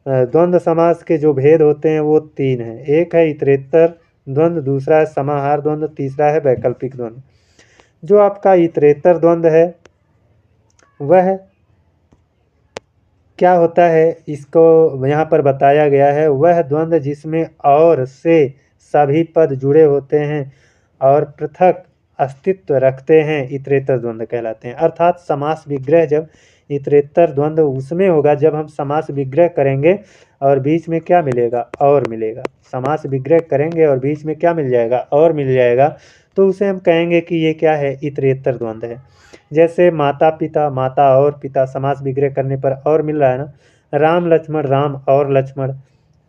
A: द्वंद्व समास के जो भेद होते हैं वो 3 हैं। एक है इतरेत्तर द्वंद्व, दूसरा है समाहार द्वंद्व, तीसरा है वैकल्पिक द्वंद्व। जो आपका इतरेत्तर द्वंद्व है वह क्या होता है, इसको यहाँ पर बताया गया है। वह द्वंद्व जिसमें और से सभी पद जुड़े होते हैं और पृथक अस्तित्व रखते हैं, इतरेत्तर द्वंद्व कहलाते हैं। अर्थात समास विग्रह जब इतरेत्तर द्वंद्व उसमें होगा जब हम समास विग्रह करेंगे और बीच में क्या मिलेगा, और मिलेगा। समास विग्रह करेंगे और बीच में क्या मिल जाएगा, और मिल जाएगा, तो उसे हम कहेंगे कि ये क्या है, इतरेत्तर द्वंद्व है। जैसे माता पिता, माता और पिता, समास विग्रह करने पर और मिल रहा है ना। राम लक्ष्मण, राम और लक्ष्मण,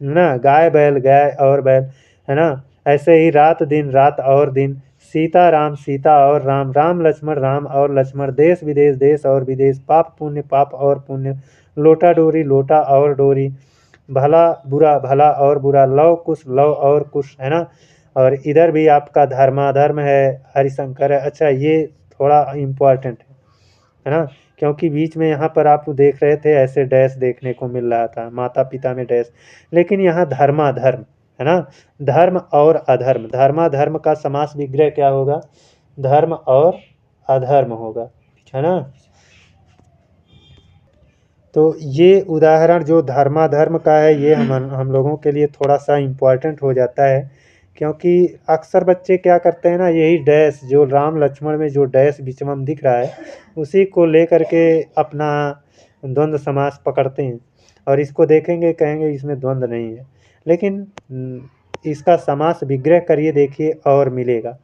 A: ना। गाय बैल, गाय और बैल, है ना। ऐसे ही रात दिन, रात और दिन। सीता राम, सीता और राम, राम लक्ष्मण, राम और लक्ष्मण। देश विदेश, देश और विदेश। पाप पुण्य, पाप और पुण्य। लोटा डोरी, लोटा और डोरी। भला बुरा, भला और बुरा। लव कुश, लव और कुश, है ना। और इधर भी आपका धर्माधर्म है, हरिशंकर है। अच्छा, ये थोड़ा इम्पोर्टेंट है ना, क्योंकि बीच में यहाँ पर आप देख रहे थे ऐसे डैश देखने को मिल रहा था, माता पिता में डैश, लेकिन यहाँ धर्माधर्म, है ना। धर्म और अधर्म, धर्माधर्म का समास विग्रह क्या होगा, धर्म और अधर्म होगा, है ना। तो ये उदाहरण जो धर्माधर्म का है ये हम लोगों के लिए थोड़ा सा इम्पोर्टेंट हो जाता है, क्योंकि अक्सर बच्चे क्या करते हैं ना, यही डैश जो राम लक्ष्मण में जो डैश बीच में दिख रहा है उसी को लेकर के अपना द्वंद्व समास पकड़ते हैं और इसको देखेंगे कहेंगे इसमें द्वंद्व नहीं है, लेकिन इसका समास विग्रह करिए देखिए और मिलेगा।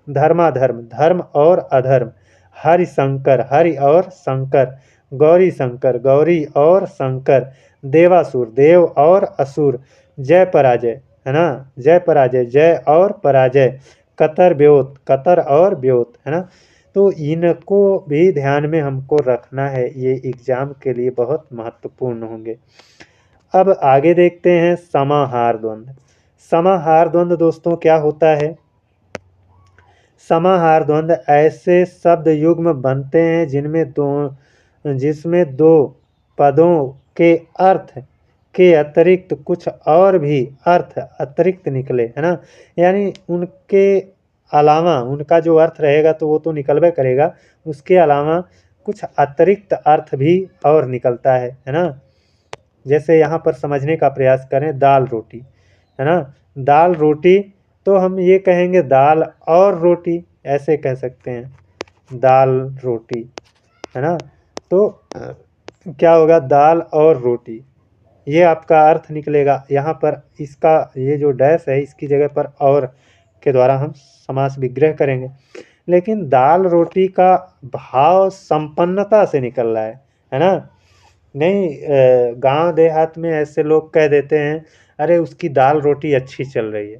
A: धर्माधर्म, धर्म और अधर्म। हरि शंकर, हरि और शंकर। गौरी शंकर, गौरी और शंकर। देवासुर, देव और असुर। जय पराजय, है ना, जय पराजय, जय और पराजय। कतर व्योत, कतर और व्योत, है ना। तो इनको भी ध्यान में हमको रखना है, ये एग्जाम के लिए बहुत महत्वपूर्ण होंगे। अब आगे देखते हैं समाहार द्वंद्व। समाहार द्वंद्व दोस्तों क्या होता है, समाहार द्वंद्व ऐसे शब्द युग्म बनते हैं जिसमें दो पदों के अर्थ के अतिरिक्त कुछ और भी अर्थ अतिरिक्त निकले, है ना। यानी उनके अलावा उनका जो अर्थ रहेगा तो वो तो निकलबे करेगा, उसके अलावा कुछ अतिरिक्त अर्थ भी और निकलता है ना। जैसे यहाँ पर समझने का प्रयास करें, दाल रोटी, है ना। दाल रोटी, तो हम ये कहेंगे दाल और रोटी, ऐसे कह सकते हैं दाल रोटी, है ना। तो क्या होगा, दाल और रोटी, ये आपका अर्थ निकलेगा। यहाँ पर इसका ये जो डैश है इसकी जगह पर और के द्वारा हम समास विग्रह करेंगे, लेकिन दाल रोटी का भाव संपन्नता से निकल रहा है ना। नहीं, गांव देहात में ऐसे लोग कह देते हैं अरे उसकी दाल रोटी अच्छी चल रही है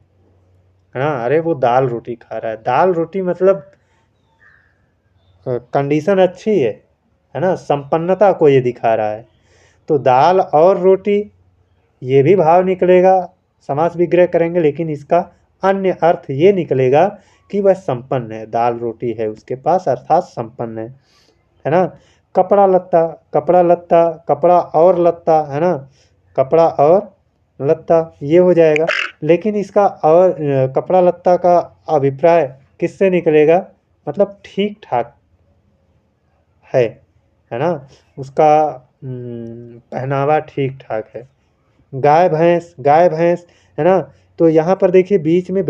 A: ना, अरे वो दाल रोटी खा रहा है। दाल रोटी मतलब कंडीशन अच्छी है ना, संपन्नता को ये दिखा रहा है। तो दाल और रोटी, ये भी भाव निकलेगा, समास विग्रह करेंगे, लेकिन इसका अन्य अर्थ ये निकलेगा कि वह संपन्न है, दाल रोटी है उसके पास अर्थात संपन्न है ना। कपड़ा लत्ता, कपड़ा लत्ता, कपड़ा और लत्ता, है ना, कपड़ा और लत्ता ये हो जाएगा। लेकिन इसका और कपड़ा लत्ता का अभिप्राय किससे निकलेगा, मतलब ठीक ठाक है ना, उसका पहनावा ठीक ठाक है। गाय भैंस, गाय भैंस, है ना। तो यहाँ पर देखिए बीच में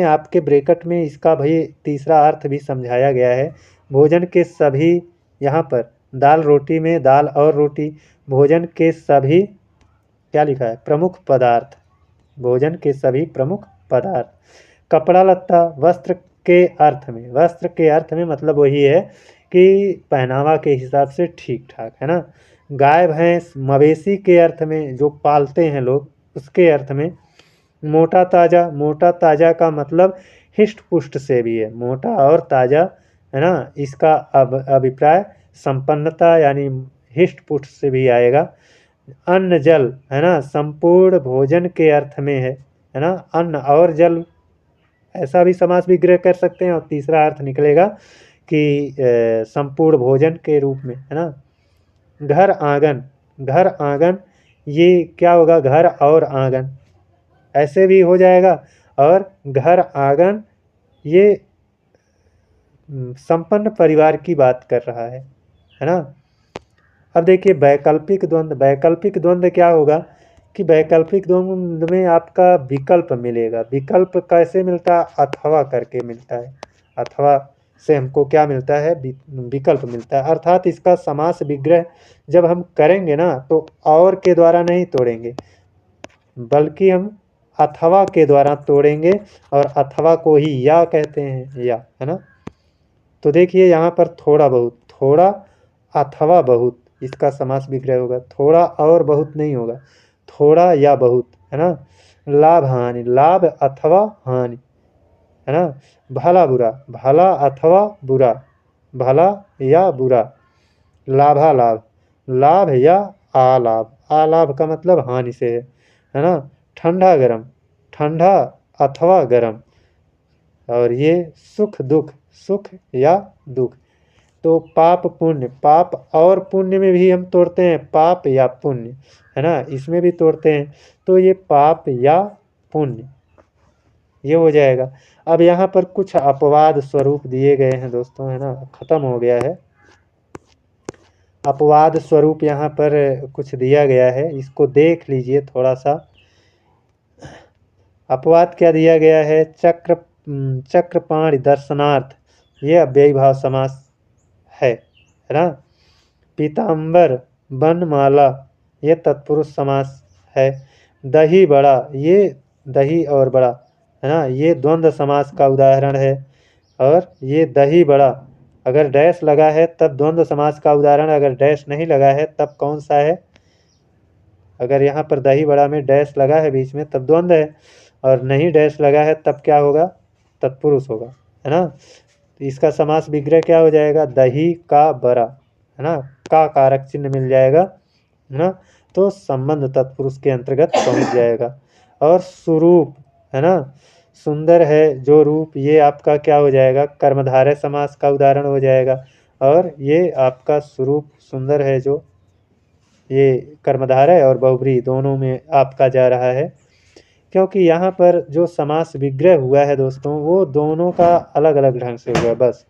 A: आपके ब्रैकेट में इसका भाई तीसरा अर्थ भी समझाया गया है। भोजन के सभी, यहाँ पर दाल रोटी में दाल और रोटी, भोजन के सभी क्या लिखा है, प्रमुख पदार्थ, भोजन के सभी प्रमुख पदार्थ। कपड़ा लत्ता वस्त्र के अर्थ में मतलब वही है कि पहनावा के हिसाब से ठीक ठाक, है ना। गाय भैंस मवेशी के अर्थ में, जो पालते हैं लोग, उसके अर्थ में। मोटा ताज़ा का मतलब हिष्ट पुष्ट से भी है, मोटा और ताज़ा, है ना। इसका अभिप्राय संपन्नता यानी हिष्ट पुष्ट से भी आएगा। अन्न जल, है ना, संपूर्ण भोजन के अर्थ में है ना। अन्न और जल ऐसा भी समास विग्रह कर सकते हैं और तीसरा अर्थ निकलेगा कि संपूर्ण भोजन के रूप में, है ना। घर आंगन, घर आंगन ये क्या होगा, घर और आंगन ऐसे भी हो जाएगा। और घर आंगन ये संपन्न परिवार की बात कर रहा है ना। अब देखिए वैकल्पिक द्वंद्व क्या होगा कि वैकल्पिक द्वंद्व में आपका विकल्प मिलेगा। विकल्प कैसे मिलता है, अथवा करके मिलता है। अथवा से हमको क्या मिलता है, विकल्प मिलता है। अर्थात इसका समास विग्रह जब हम करेंगे ना तो और के द्वारा नहीं तोड़ेंगे, बल्कि हम अथवा के द्वारा तोड़ेंगे, और अथवा को ही या कहते हैं, या, है ना। तो देखिए यहाँ पर थोड़ा बहुत, थोड़ा अथवा बहुत इसका समास विग्रह होगा, थोड़ा और बहुत नहीं होगा, थोड़ा या बहुत, है ना। लाभ हानि, लाभ अथवा हानि, है ना। भला बुरा, भला अथवा बुरा, भला या बुरा। लाभालाभ, लाभ या आलाभ, आलाभ का मतलब हानि से है ना। ठंडा गरम, ठंडा अथवा गरम। और ये सुख दुख, सुख या दुख। तो पाप पुण्य, पाप और पुण्य में भी हम तोड़ते हैं, पाप या पुण्य, है ना, इसमें भी तोड़ते हैं। तो ये पाप या पुण्य ये हो जाएगा। अब यहाँ पर कुछ अपवाद स्वरूप दिए गए हैं दोस्तों, है ना, खत्म हो गया है। अपवाद स्वरूप यहाँ पर कुछ दिया गया है, इसको देख लीजिए थोड़ा सा। अपवाद क्या दिया गया है, चक्रपाणि दर्शनार्थ, ये अव्ययी भाव समास है ना। पीताम्बर बनमाला ये तत्पुरुष समास है। दही बड़ा, ये दही और बड़ा, है ना, ये द्वंद्व समास का उदाहरण है। और ये दही बड़ा अगर डैश लगा है तब द्वंद्व समास का उदाहरण, अगर डैश नहीं लगा है तब कौन सा है, अगर यहाँ पर दही बड़ा में डैश लगा है बीच में तब द्वंद्व है, और नहीं डैश लगा है तब क्या होगा, तत्पुरुष होगा, है ना। तो इसका समास विग्रह क्या हो जाएगा, दही का बरा, है ना, का कारक चिन्ह मिल जाएगा, है ना। तो संबंध तत्पुरुष के अंतर्गत पहुंच जाएगा। और स्वरूप, है ना, सुंदर है जो रूप, ये आपका क्या हो जाएगा, कर्मधारय समास का उदाहरण हो जाएगा। और ये आपका स्वरूप सुंदर है जो, ये कर्मधारय और बहुब्री दोनों में आपका जा रहा है। क्योंकि यहाँ पर जो समास विग्रह हुआ है दोस्तों वो दोनों का अलग अलग ढंग से हुआ है। बस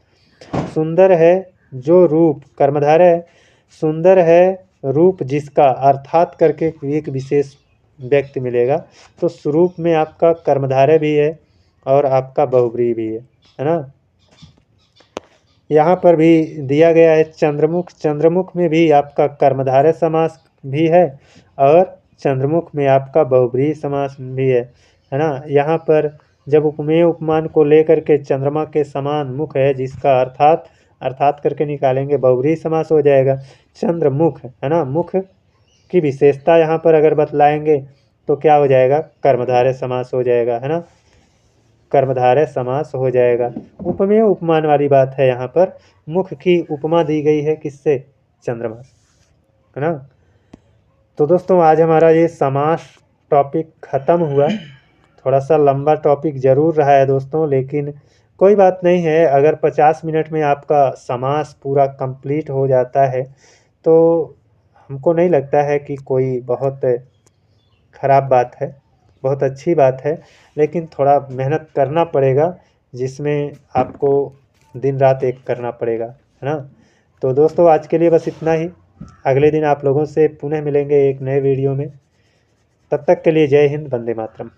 A: सुंदर है जो रूप कर्मधारय, सुंदर है रूप जिसका, अर्थात करके एक विशेष व्यक्ति मिलेगा। तो स्वरूप में आपका कर्मधारय भी है और आपका बहुब्री भी है ना। यहाँ पर भी दिया गया है चंद्रमुख, चंद्रमुख में भी आपका कर्मधारय समास भी है और चंद्रमुख में आपका बहुब्रीहि समास भी है ना। यहाँ पर जब उपमेय उपमान को लेकर के चंद्रमा के समान मुख है जिसका अर्थात करके निकालेंगे, बहुब्रीहि समास हो जाएगा। चंद्रमुख, है ना, मुख की विशेषता यहाँ पर अगर बतलाएंगे तो क्या हो जाएगा, कर्मधारय समास हो जाएगा, है ना, कर्मधारय समास हो जाएगा। उपमेय उपमान वाली बात है, यहाँ पर मुख की उपमा दी गई है किससे, चंद्रमा, है ना। तो दोस्तों आज हमारा ये समास टॉपिक ख़त्म हुआ। थोड़ा सा लंबा टॉपिक ज़रूर रहा है दोस्तों, लेकिन कोई बात नहीं है। अगर 50 मिनट में आपका समास पूरा कंप्लीट हो जाता है तो हमको नहीं लगता है कि कोई बहुत ख़राब बात है, बहुत अच्छी बात है। लेकिन थोड़ा मेहनत करना पड़ेगा, जिसमें आपको दिन रात एक करना पड़ेगा, है ना। तो दोस्तों आज के लिए बस इतना ही। अगले दिन आप लोगों से पुनः मिलेंगे एक नए वीडियो में। तब तक के लिए जय हिंद, वंदे मातरम।